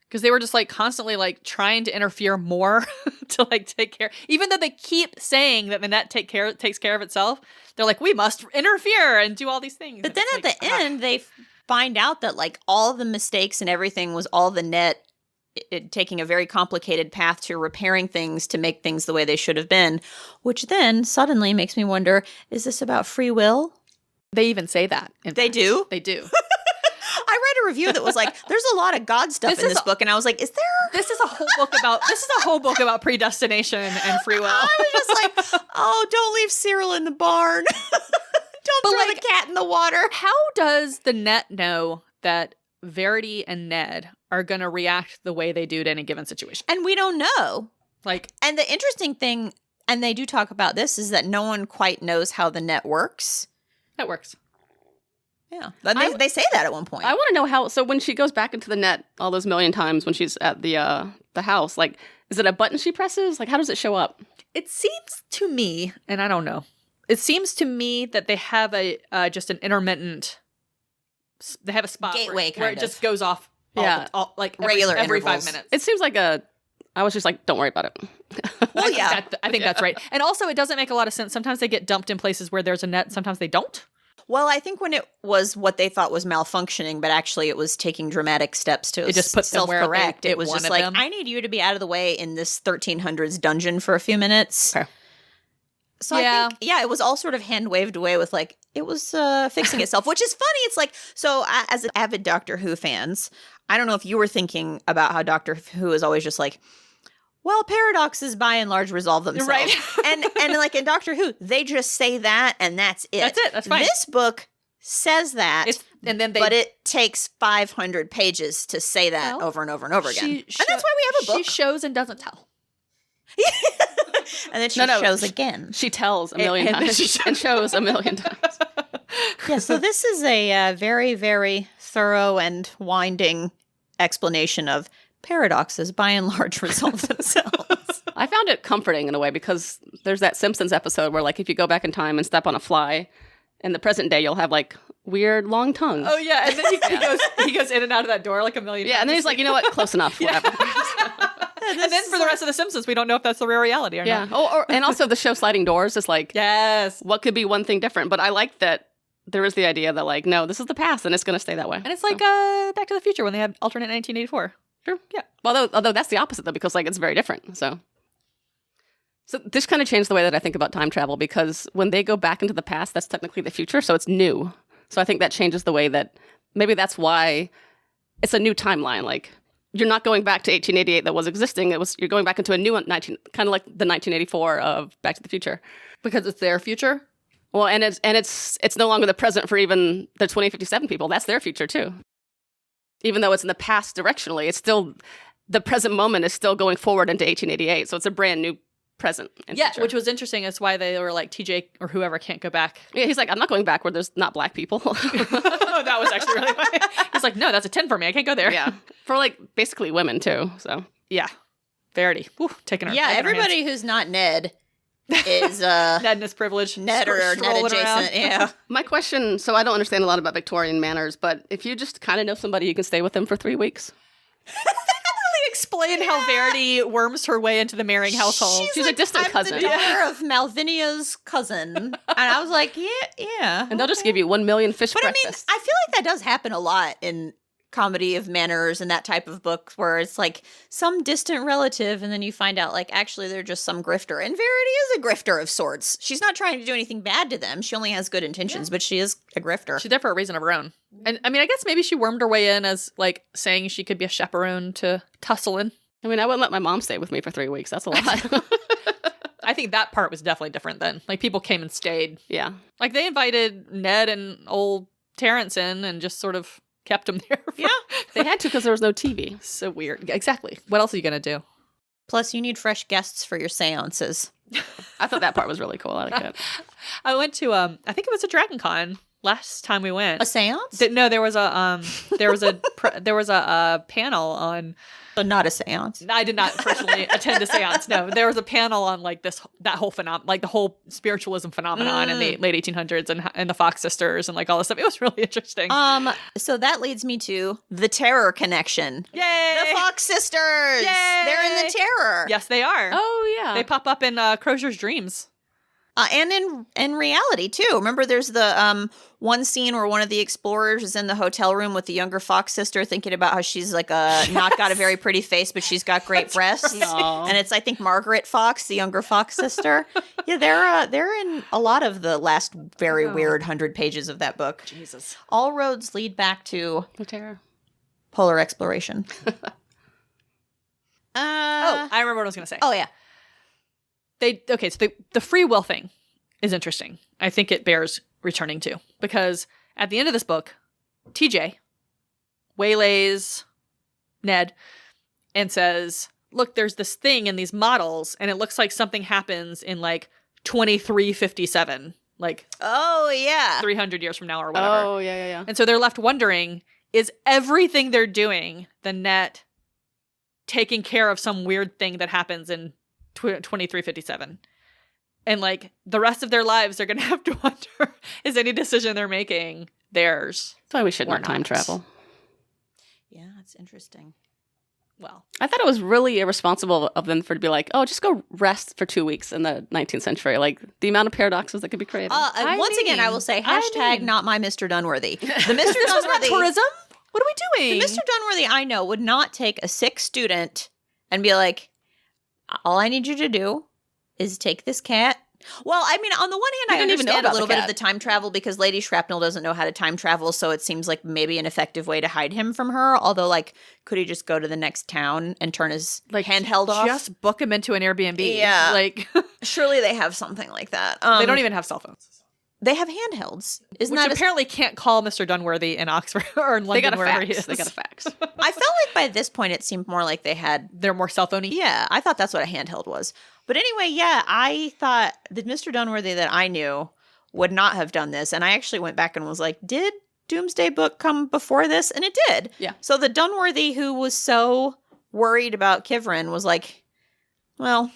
Because they were just like constantly like trying to interfere more to like take care. Even though they keep saying that the net takes care of itself, they're like, we must interfere and do all these things. But then at the end, they find out that like all the mistakes and everything was all the net taking a very complicated path to repairing things to make things the way they should have been, which then suddenly makes me wonder, is this about free will? They even say that. They do? They do. I read a review that was like, there's a lot of God stuff in this book, and I was like, is there? This is a whole book about predestination and free will. I was just like, oh, don't leave Cyril in the barn. Don't throw the cat in the water. How does the net know that Verity and Ned are going to react the way they do to any given situation? And we don't know. Like, and the interesting thing, and they do talk about this, is that no one quite knows how the net works. That works. Yeah. They say that at one point. I want to know how. So when she goes back into the net all those million times when she's at the house, like, is it a button she presses? Like, how does it show up? It seems to me, and I don't know, it seems to me that they have a just an intermittent. They have a spot gateway where it just goes off. Like regular every intervals. 5 minutes. It seems like I was just like, don't worry about it. Well, yeah. I think that's right. And also, it doesn't make a lot of sense. Sometimes they get dumped in places where there's a net. Sometimes they don't. Well, I think when it was what they thought was malfunctioning, but actually it was taking dramatic steps to it just puts them where self-correct. it It was just like, them. I need you to be out of the way in this 1300s dungeon for a few minutes. Okay. So I think, it was all sort of hand waved away with like, it was fixing itself, which is funny. It's like, so as an avid Doctor Who fans, I don't know if you were thinking about how Doctor Who is always just like, well, paradoxes by and large resolve themselves. Right. and like in Doctor Who, they just say that and that's it. That's it. That's fine. This book says that, but it takes 500 pages to say that over and over and over again. And that's why we have a book. She shows and doesn't tell. And then she shows again. She tells a million times and shows a million times. Yeah, so this is a very, very thorough and winding explanation of paradoxes by and large resolve themselves. I found it comforting in a way because there's that Simpsons episode where like if you go back in time and step on a fly, in the present day you'll have like weird long tongues. Oh yeah, and then he goes in and out of that door like a million times. Yeah, and then he's like, you know what, close enough, whatever. And then for the rest of the Simpsons, we don't know if that's the real reality or not. Yeah. And also the show Sliding Doors is like, yes, what could be one thing different? But I like that there is the idea that like, no, this is the past and it's going to stay that way. And it's like Back to the Future when they have alternate 1984. Sure. Yeah. Well, although that's the opposite though, because like it's very different. So this kind of changed the way that I think about time travel because when they go back into the past, that's technically the future, so it's new. So I think that changes the way that maybe that's why it's a new timeline. Like you're not going back to 1888 that was existing. You're going back into a new kind of like the 1984 of Back to the Future because it's their future. Well, and it's no longer the present for even the 2057 people. That's their future too. Even though it's in the past directionally, it's still the present moment is still going forward into 1888. So it's a brand new present. Future. Which was interesting. That's why they were like TJ or whoever can't go back. Yeah, he's like, I'm not going back where there's not black people. That was actually really funny. He's like, no, that's a 10 for me. I can't go there. Yeah, for like basically women too. So yeah, Verity, taking her. Yeah, everybody who's not Ned is Nedness privilege. Ned or Ned adjacent. Around. Yeah. My question. So I don't understand a lot about Victorian manners, but if you just kind of know somebody, you can stay with them for 3 weeks. Explain how Verity worms her way into the marrying household. She's like, a distant cousin. I'm the daughter of Malvinia's cousin. And I was like, yeah. And they'll just give you 1 million fish breakfasts. I mean, I feel like that does happen a lot in comedy of manners and that type of book where it's like some distant relative and then you find out like actually they're just some grifter. And Verity is a grifter of sorts. She's not trying to do anything bad to them. She only has good intentions, but she is a grifter. She's there for a reason of her own. And I mean, I guess maybe she wormed her way in as like saying she could be a chaperone to Tusselin. I mean, I wouldn't let my mom stay with me for 3 weeks. That's a lot. I think that part was definitely different then. Like people came and stayed. Yeah. Like they invited Ned and old Terrence in and just sort of kept them there. Yeah. They had to because there was no TV. So weird. Exactly. What else are you going to do? Plus, you need fresh guests for your seances. I thought that part was really cool. I like that. I went to I think it was a Dragon Con last time we went. A seance? No, there was a panel on. So not a seance. I did not personally attend a seance. No, there was a panel on like that whole phenomenon, like the whole spiritualism phenomenon in the late 1800s and the Fox sisters and like all this stuff. It was really interesting. So that leads me to the Terror connection. Yay! The Fox sisters. Yay! They're in the Terror. Yes, they are. Oh, yeah. They pop up in Crozier's dreams. And in reality too. Remember, there's the one scene where one of the explorers is in the hotel room with the younger Fox sister, thinking about how she's like not got a very pretty face, but she's got great breasts. Right. And it's, I think, Margaret Fox, the younger Fox sister. Yeah, they're in a lot of the last very weird 100 pages of that book. Jesus. All roads lead back to The Terror. polar exploration. I remember what I was going to say. Oh yeah. So the free will thing is interesting. I think it bears returning to because at the end of this book, TJ waylays Ned and says, look, there's this thing in these models and it looks like something happens in like 2357, like Oh yeah. 300 years from now or whatever. Oh, yeah. And so they're left wondering, is everything they're doing the net taking care of some weird thing that happens in 2357? And like the rest of their lives, they're going to have to wonder, is any decision they're making theirs? That's why we shouldn't Or have time not. travel. Yeah, it's interesting. Well, I thought it was really irresponsible of them to be like, oh, just go rest for 2 weeks in the 19th century. Like, the amount of paradoxes that could be created. Once again, I will say, hashtag not my Mr. Dunworthy. The Mr. this was not Dunworthy, tourism. What are we doing? the Mr. Dunworthy I know would not take a sick student and be like, all I need you to do is take this cat. Well, I mean, on the one hand, I didn't even know understand a about little the bit of cat. the time travel because Lady Shrapnel doesn't know how to time travel, so it seems like maybe an effective way to hide him from her. Although, like, could he just go to the next town and turn his handheld off? Just book him into an Airbnb. Yeah. Like, Surely they have something like that. they don't even have cell phones. They have handhelds. Isn't Which that apparently can't call Mr. Dunworthy in Oxford or in London, they got a wherever he fax. is. They got a fax. I felt like by this point it seemed more like they had. They're more cell phone-y. Yeah, I thought that's what a handheld was. But anyway, yeah, I thought that Mr. Dunworthy that I knew would not have done this. And I actually went back and was like, did Doomsday Book come before this? And it did. Yeah. So the Dunworthy who was so worried about Kivrin was like, well,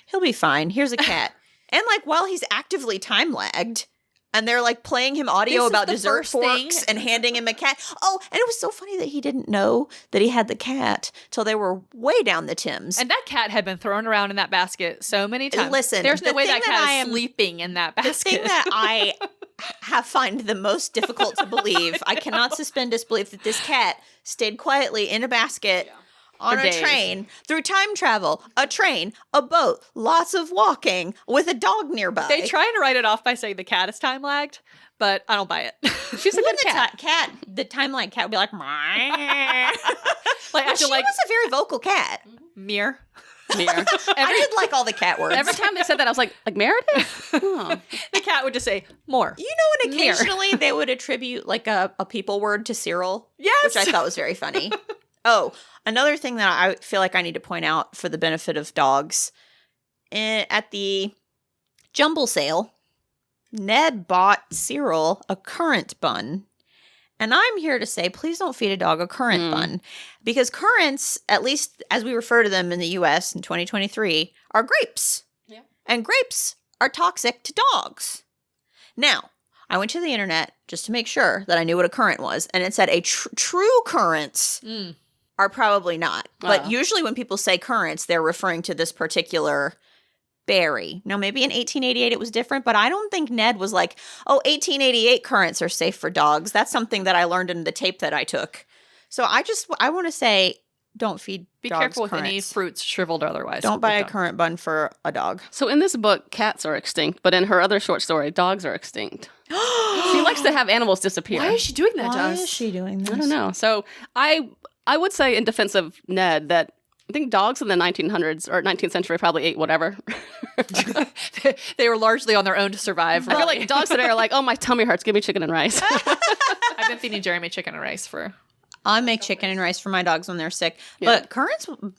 he'll be fine. Here's a cat. And like while he's actively time lagged, and they're like playing him audio This is about the dessert first thing. forks and handing him a cat. Oh, and it was so funny that he didn't know that he had the cat till they were way down the Thames. And that cat had been thrown around in that basket so many times. Listen, there's no the way thing that that cat I is am- sleeping in that the basket. thing that I find the most difficult to believe, I cannot suspend disbelief that this cat stayed quietly in a basket on For a days. train through time travel, a train, a boat, lots of walking with a dog nearby. They try and write it off by saying the cat is time lagged, but I don't buy it. She's a Even good the cat. the timeline cat would be like, Like I she feel like was a very vocal cat. Mir. Mirror. I did like all the cat words. Every time they said that, I was like Meredith? Oh. The cat would just say more. You know, and Mirror. occasionally they would attribute like a people word to Cyril. Yes. Which I thought was very funny. Oh, another thing that I feel like I need to point out for the benefit of dogs. At the jumble sale, Ned bought Cyril a currant bun. And I'm here to say, please don't feed a dog a currant bun. Because currants, at least as we refer to them in the US in 2023, are grapes. Yeah. And grapes are toxic to dogs. Now, I went to the internet just to make sure that I knew what a currant was. And it said a true currants are probably not. But usually when people say currants, they're referring to this particular berry. Now, maybe in 1888 it was different, but I don't think Ned was like, oh, 1888 currants are safe for dogs. That's something that I learned in the tape that I took. So I want to say, don't feed Be dogs careful with currants. any fruits, shriveled or otherwise. Don't buy a With them. currant bun for a dog. So in this book, cats are extinct, but in her other short story, dogs are extinct. She likes to have animals disappear. Why is she doing that, Why Jess? is she doing this? I don't know. So I would say in defense of Ned that I think dogs in the 1900s or 19th century probably ate whatever. They were largely on their own to survive. I feel like dogs today are like, oh, my tummy hurts. Give me chicken and rice. I've been feeding Jeremy chicken and rice for I make chicken and rice for my dogs when they're sick. But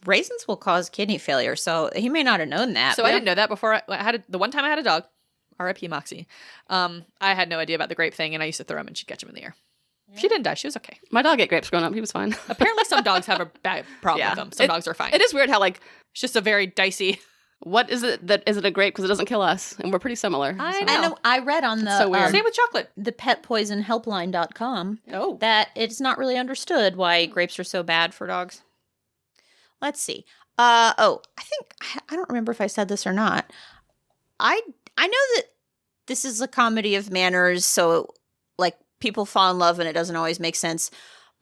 raisins will cause kidney failure, so he may not have known that. So I didn't know that before. The one time I had a dog, R.I.P. Moxie. I had no idea about the grape thing, and I used to throw them, and she'd catch them in the air. She didn't die. She was okay. My dog ate grapes growing up. He was fine. Apparently, some dogs have a bad problem with them. Some dogs are fine. It is weird how, like, It's just a very dicey. what is it that is it a grape because it doesn't kill us? And we're pretty similar. I so. know. I know. I read on the so weird. Same with chocolate. the petpoisonhelpline.com Oh. that it's not really understood why grapes are so bad for dogs. Let's see. I don't remember if I said this or not. I know that this is a comedy of manners, so like people fall in love and it doesn't always make sense.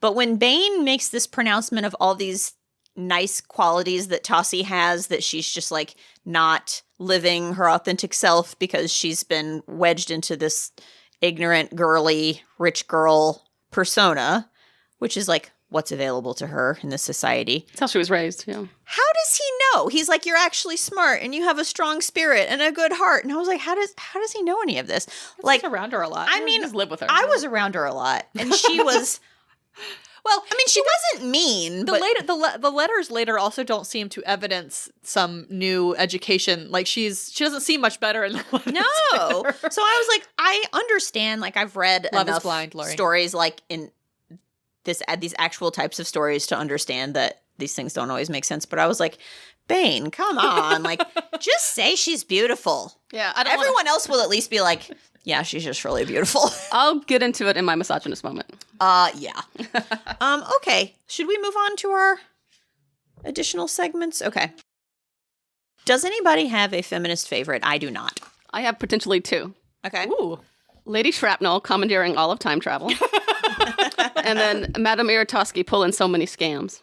But when Bane makes this pronouncement of all these nice qualities that Tossie has, that she's just like not living her authentic self because she's been wedged into this ignorant, girly, rich girl persona, which is like what's available to her in this society. That's how she was raised, yeah. How does he know? He's like, you're actually smart and you have a strong spirit and a good heart. And I was like, how does he know any of this? Like around her a lot. I mean, Just live with her. I was around her a lot, and she was. Well, I mean, she wasn't mean. The letters later also don't seem to evidence some new education. Like she doesn't seem much better in the letters. No. So I was like, I understand. Like I've read Love enough is Blind, Lori. stories, like in these actual types of stories, to understand that these things don't always make sense. But I was like, Bane, come on, like just say she's beautiful. Yeah, Everyone else will at least be like, yeah, she's just really beautiful. I'll get into it in my misogynist moment. Yeah. Okay. Should we move on to our additional segments? Okay. Does anybody have a feminist favorite? I do not. I have potentially two. Okay. Ooh. Lady Shrapnel commandeering all of time travel. And then Madame Iratosky pulling so many scams.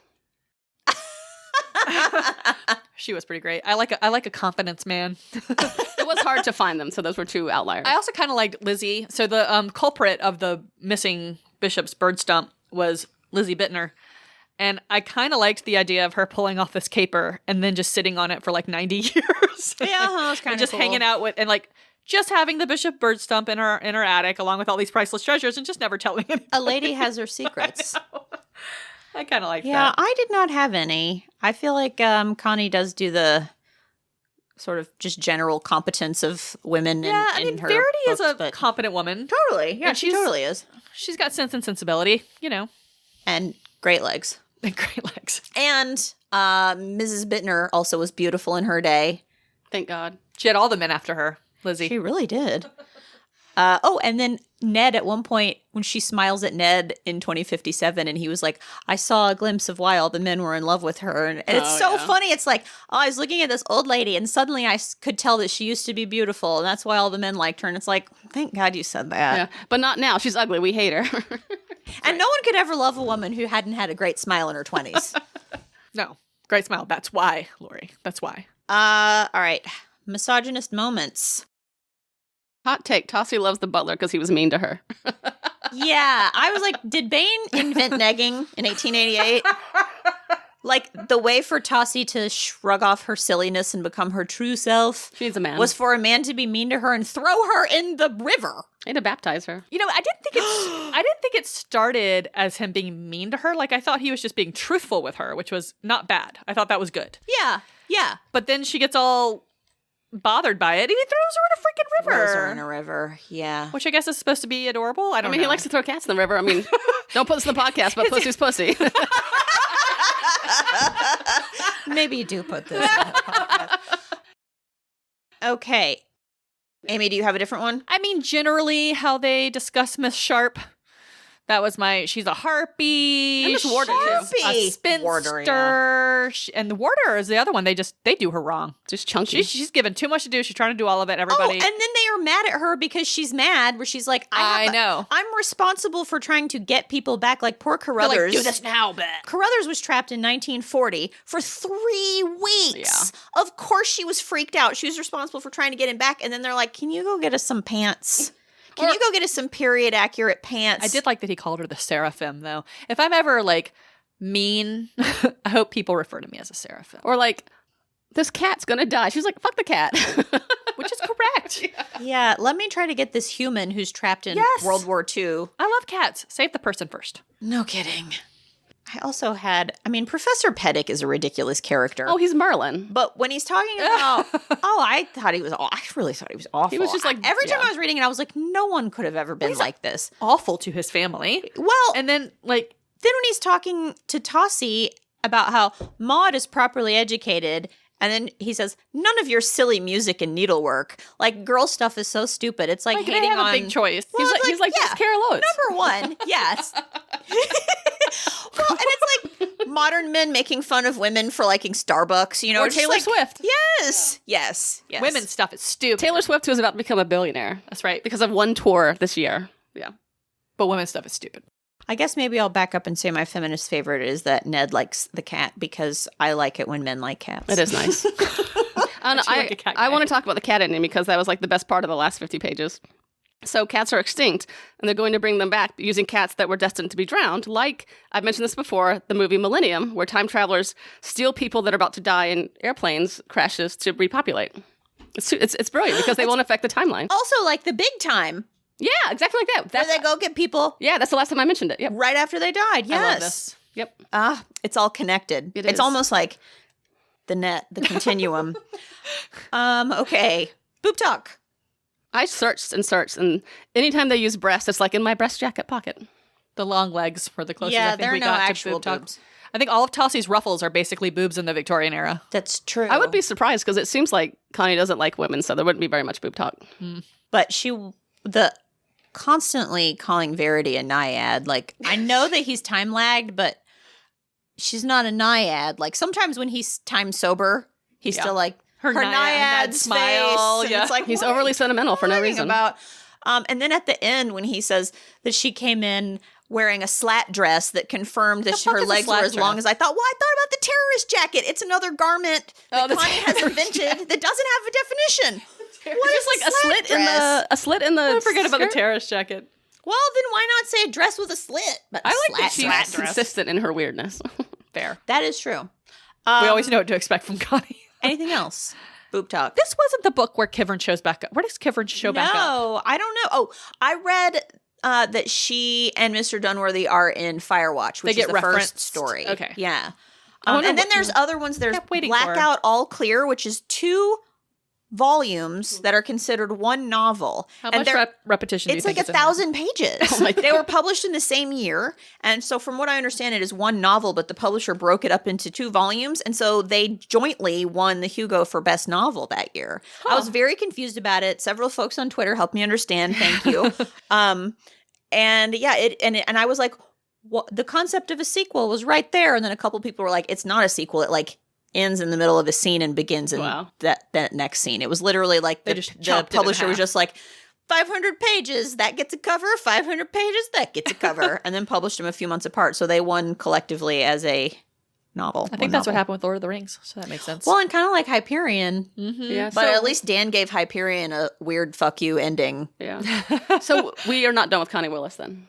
She was pretty great. I like a confidence man. It was hard to find them, so those were two outliers. I also kind of liked Lizzie. So the culprit of the missing bishop's bird stump was Lizzie Bittner. And I kind of liked the idea of her pulling off this caper and then just sitting on it for like 90 years. Yeah, that was kind of just cool. hanging out with, and like just having the bishop bird stump in her attic along with all these priceless treasures and just never telling anyone. A lady has her secrets. I kind of like Yeah, that. I did not have any. I feel like Connie does do the sort of just general competence of women in her Verity books, is a but competent woman. totally. Yeah, and she totally is. She's got sense and sensibility, And great legs. and great legs. And Mrs. Bittner also was beautiful in her day. Thank God. She had all the men after her, Lizzie. She really did. And then Ned at one point, when she smiles at Ned in 2057, and he was like, I saw a glimpse of why all the men were in love with her. And it's so funny. It's like, I was looking at this old lady, and suddenly I could tell that she used to be beautiful, and that's why all the men liked her. And it's like, thank God you said that. Yeah, but not now. She's ugly. We hate her. And no one could ever love a woman who hadn't had a great smile in her 20s. No. Great smile. That's why, Lori. That's why. All right. Misogynist moments. Hot take. Tossie loves the butler because he was mean to her. Yeah, I was like, did Bane invent negging in 1888? Like, the way for Tossie to shrug off her silliness and become her true self She's a man. was for a man to be mean to her and throw her in the river. I had to baptize her. I didn't think it started as him being mean to her. Like, I thought he was just being truthful with her, which was not bad. I thought that was good. Yeah. But then she gets all bothered by it, and he throws her in a freaking river. Throws her in a river, yeah. Which I guess is supposed to be adorable. I don't know. He likes to throw cats in the river. I mean, don't put this in the podcast, but pussy's pussy. Maybe you do put this in the podcast. Okay. Amy, do you have a different one? I mean, generally, how they discuss Miss Sharp. That was she's a harpy. And Miss Warder, too. A spinster. Warder, yeah. And the Warder is the other one. They do her wrong. Just chunky. She's given too much to do. She's trying to do all of it. Everybody. Oh, and then they are mad at her because she's mad, where she's like, I know. I'm responsible for trying to get people back. Like, poor They're Carruthers. like, do this now, bet. Carruthers was trapped in 1940 for 3 weeks. Yeah. Of course she was freaked out. She was responsible for trying to get him back. And then they're like, can you go get us some pants? Can you go get us some period accurate pants? I did like that he called her the seraphim, though. If I'm ever, mean, I hope people refer to me as a seraphim. Or this cat's gonna die. She was like, fuck the cat. Which is correct. Yeah, let me try to get this human who's trapped in World War II. I love cats. Save the person first. No kidding. I also had, Professor Peddick is a ridiculous character. Oh, he's Merlin. But when he's talking about, I really thought he was awful. He was just like, every time I was reading it, I was like, no one could have ever been like this. Awful to his family. Well, And then, like, then when he's talking to Tossie about how Maud is properly educated, and then he says, none of your silly music and needlework. Like, girl stuff is so stupid. It's like they hating have on... a big choice. Well, he's like yeah, Carol Oates. Number one, yes. Well, and it's like modern men making fun of women for liking Starbucks, you know. Or just Taylor like, Swift. Yes. Women's stuff is stupid. Taylor Swift was about to become a billionaire. That's right. Because of one tour this year. Yeah. But women's stuff is stupid. I guess maybe I'll back up and say my feminist favorite is that Ned likes the cat because I like it when men like cats. It is nice. And like a cat guy. I want to talk about the cat ending because that was like the best part of the last 50 pages. So cats are extinct, and they're going to bring them back using cats that were destined to be drowned, like, I've mentioned this before, the movie Millennium, where time travelers steal people that are about to die in airplanes crashes to repopulate. It's brilliant because they won't affect the timeline. Also, like the Big Time, Yeah, exactly like that. where they go get people Yeah, that's the last time I mentioned it. Yep. right after they died. Yes. I love this. Yep. It's all connected. It It's is. almost like the net, the continuum. Okay. Boob talk. I searched, and anytime they use breast, it's like in my breast jacket pocket. The long legs were the closest I Yeah, think there are we no got actual to boob talk. boobs. I think all of Tossie's ruffles are basically boobs in the Victorian era. That's true. I would be surprised because it seems like Connie doesn't like women, so there wouldn't be very much boob talk. But the constantly calling Verity a naiad, like, I know that he's time lagged, but she's not a naiad. Like, sometimes when he's time sober, he's still like, her naiad smile, face. yeah. And it's like, He's what are overly you sentimental for no talking reason. About? And then at the end, when he says that she came in wearing a slat dress that confirmed that fuck her is a legs were slat as long dress? as I thought. Well, I thought about the terrorist jacket. It's another garment that the Connie has invented that doesn't have a definition. What is Just like a slit in the I forget about the skirt? terrorist jacket. Well, then why not say a dress with a slit? But I like that she's slat dress. consistent in her weirdness. Fair. That is true. We always know what to expect from Connie. Anything else? Boob talk. This wasn't the book where Kivern shows back up. Where does Kivern show back up? No, I don't know. Oh, I read that she and Mr. Dunworthy are in Firewatch, which They is get the referenced. first story. Okay. Yeah. I wonder And then what- there's other ones. There's kept waiting for. Blackout All Clear, which is 2 volumes that are considered one novel. How And much they're- repetition do you It's think like is in there? 1,000 pages. They were published in the same year. And so from what I understand, it is one novel, but the publisher broke it up into 2 volumes. And so they jointly won the Hugo for best novel that year. I was very confused about it. Several folks on Twitter helped me understand. Thank you. And yeah, and I was like, what, the concept of a sequel was right there. And then a couple people were like, it's not a sequel. It like ends in the middle of a scene and begins in Wow. that next scene. It was literally like They the just chopped it in publisher was half. just like, 500 pages, that gets a cover. 500 pages, that gets a cover. And then published them a few months apart. So they won collectively as a novel. I think that's what happened with Lord of the Rings, so that makes sense. Well, and kind of like Hyperion. Yeah, But at least Dan gave Hyperion a weird fuck you ending. yeah. So we are not done with Connie Willis then.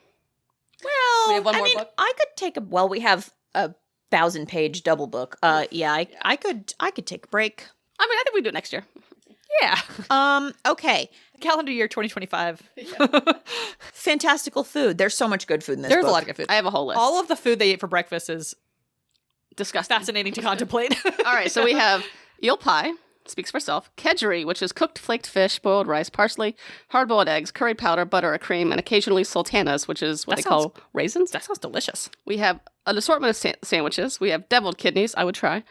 Well, We have one I more mean, book? I could take we have a 1,000-page double book. Yeah, I could take a break. I mean, I think we do it next year. yeah. Okay. Calendar year 2025. Fantastical food. There's so much good food in this There's book. a lot of good food. I have a whole list. All of the food they ate for breakfast is Disgusting. fascinating to contemplate. All right, so we have eel pie, speaks for itself, kedgeree, which is cooked flaked fish, boiled rice, parsley, hard-boiled eggs, curried powder, butter, or cream, and occasionally sultanas, which is what That they call raisins. That sounds delicious. We have an assortment of sandwiches. We have deviled kidneys, I would try.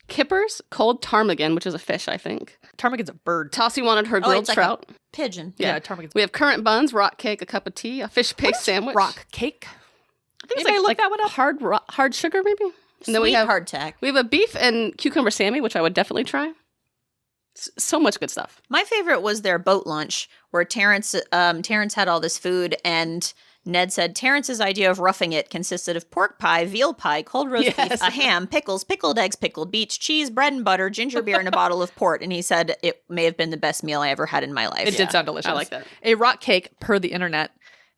Kippers, cold ptarmigan, which is a fish, I think. Ptarmigan's a bird. Tossie wanted her Oh, grilled it's like trout. a pigeon. Yeah, ptarmigan's We have currant buns, rock cake, a cup of tea, a fish paste sandwich. rock cake. I think it's Anybody like, look like that one up? hard sugar, maybe? And then we Sweet have hardtack. We have a beef and cucumber Sammy, which I would definitely try. So much good stuff. My favorite was their boat lunch, where Terrence had all this food, and Ned said Terrence's idea of roughing it consisted of pork pie, veal pie, cold roast beef, a ham, pickles, pickled eggs, pickled beets, cheese, bread and butter, ginger beer, and a bottle of port. And he said it may have been the best meal I ever had in my life. It did sound delicious. I like that. A rock cake, per the internet,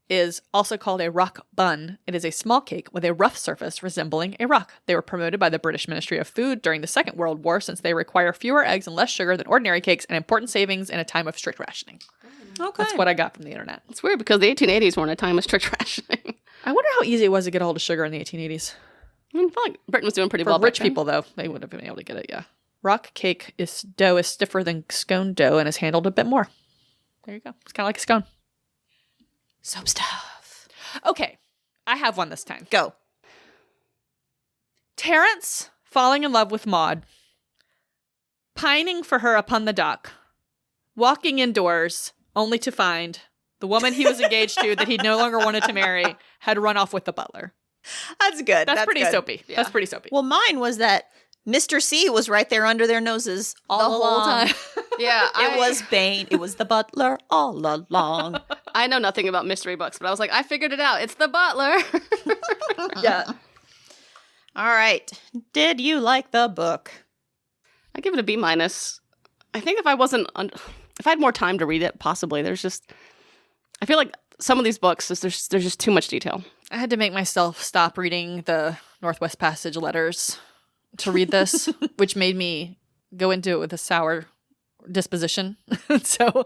is also called a rock bun. It is a small cake with a rough surface resembling a rock. They were promoted by the British Ministry of Food during the Second World War since they require fewer eggs and less sugar than ordinary cakes, and important savings in a time of strict rationing. Okay. That's what I got from the internet. It's weird because the 1880s were in a time of strict rationing. I wonder how easy it was to get a hold of sugar in the 1880s. I feel like Britain was doing pretty For well. rich back then. people, though, they would have been able to get it, yeah. Rock cake dough is stiffer than scone dough and is handled a bit more. There you go. It's kind of like a scone. Soap stuff. Okay. I have one this time. Go. Terrence falling in love with Maud. Pining for her upon the dock. Walking indoors, only to find the woman he was engaged to that he no longer wanted to marry had run off with the butler. That's good. That's pretty good. soapy. Yeah. That's pretty soapy. Well, mine was that Mr. C was right there under their noses all The whole along. time. Yeah, It was Bane. It was the butler all along. I know nothing about mystery books, but I was like, I figured it out. It's the butler. yeah. All right. Did you like the book? I give it a B-. I think if I if I had more time to read it, possibly. I feel like some of these books, there's just too much detail. I had to make myself stop reading the Northwest Passage letters to read this, which made me go into it with a sour disposition. So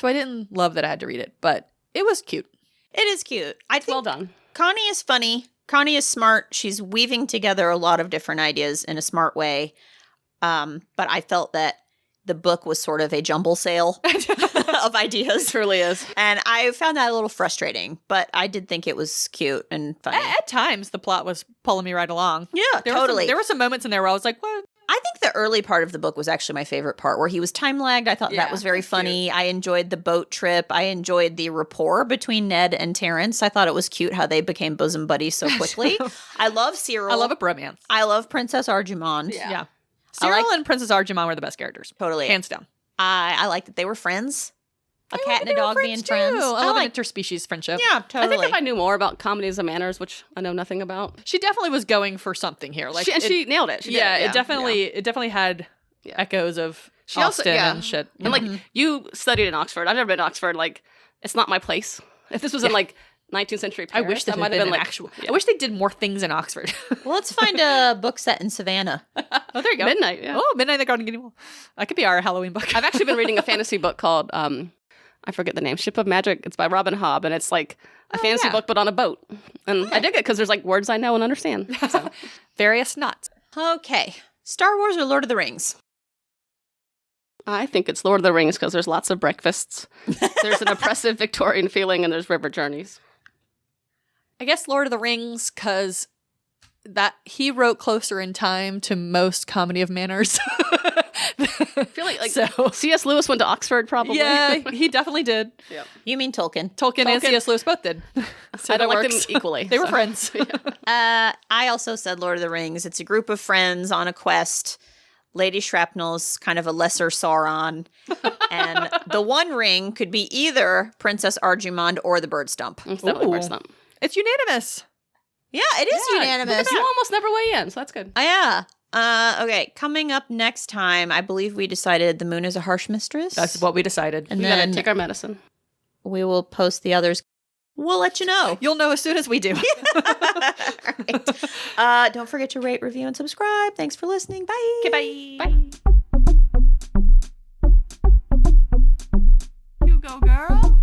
I didn't love that I had to read it, but it was cute. It is cute. I think Well done. Connie is funny. Connie is smart. She's weaving together a lot of different ideas in a smart way. But I felt that the book was sort of a jumble sale of ideas. It truly is. And I found that a little frustrating, but I did think it was cute and funny. At times, the plot was pulling me right along. Yeah, totally. There were some moments in there where I was like, what? I think the early part of the book was actually my favorite part, where he was time lagged. I thought Yeah, that was very that's funny. I enjoyed the boat trip. I enjoyed the rapport between Ned and Terrence. I thought it was cute how they became bosom buddies so quickly. I love Cyril. I love a bromance. I love Princess Arjumand. Yeah. Cyril and Princess Arjumand were the best characters. Totally. Hands down. I like that they were friends. A cat and a They were dog being too. friends. I love like, an interspecies friendship. yeah, I totally. think if I knew more about comedies and manners, which I know nothing about, She definitely was going for something here. Like she nailed it. She did. it definitely had Yeah. echoes of She also- Austin yeah. and shit. And like you studied in Oxford. I've never been to Oxford. Like it's not my place. If this was in like 19th century I Paris, wish that might might have been an like actual. yeah. I wish they did more things in Oxford. Well, let's find a book set in Savannah. Oh, there you go. Midnight. Yeah. Oh, Midnight in the Garden of Guinea Wool. That could be our Halloween book. I've actually been reading a fantasy book called I forget the name, Ship of Magic. It's by Robin Hobb, and it's like a fantasy yeah. book but on a boat. And I dig it because there's like words I know and understand. So. Various knots. Okay. Star Wars or Lord of the Rings? I think it's Lord of the Rings because there's lots of breakfasts. There's an oppressive Victorian feeling, and there's river journeys. I guess Lord of the Rings because that he wrote closer in time to most comedy of manners. I feel like So- C.S. Lewis went to Oxford, probably. Yeah, he definitely did. You mean Tolkien. Tolkien and Tolkien. C.S. Lewis both did. So I don't that like them works. equally. They were so. friends. I also said Lord of the Rings. It's a group of friends on a quest. Lady Shrapnel's kind of a lesser Sauron. And the One Ring could be either Princess Arjumand or the Bird Stump. It's definitely Ooh. Bird Stump. It's unanimous. Yeah, it is unanimous. You almost never weigh in, so that's good. Yeah. Okay, coming up next time, I believe we decided the moon is a harsh mistress. That's what we decided. And We then gotta take our medicine. we will post the others. We'll let you know. You'll know as soon as we do. Right. Don't forget to rate, review, and subscribe. Thanks for listening. Bye. Okay, bye. Hugo girl.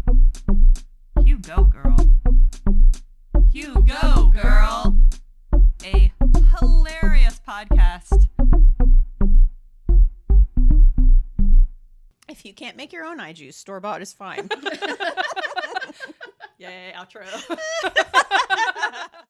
Hugo girl. Hugo girl. A hilarious podcast. If you can't make your own eye juice, store bought is fine. Yay, outro.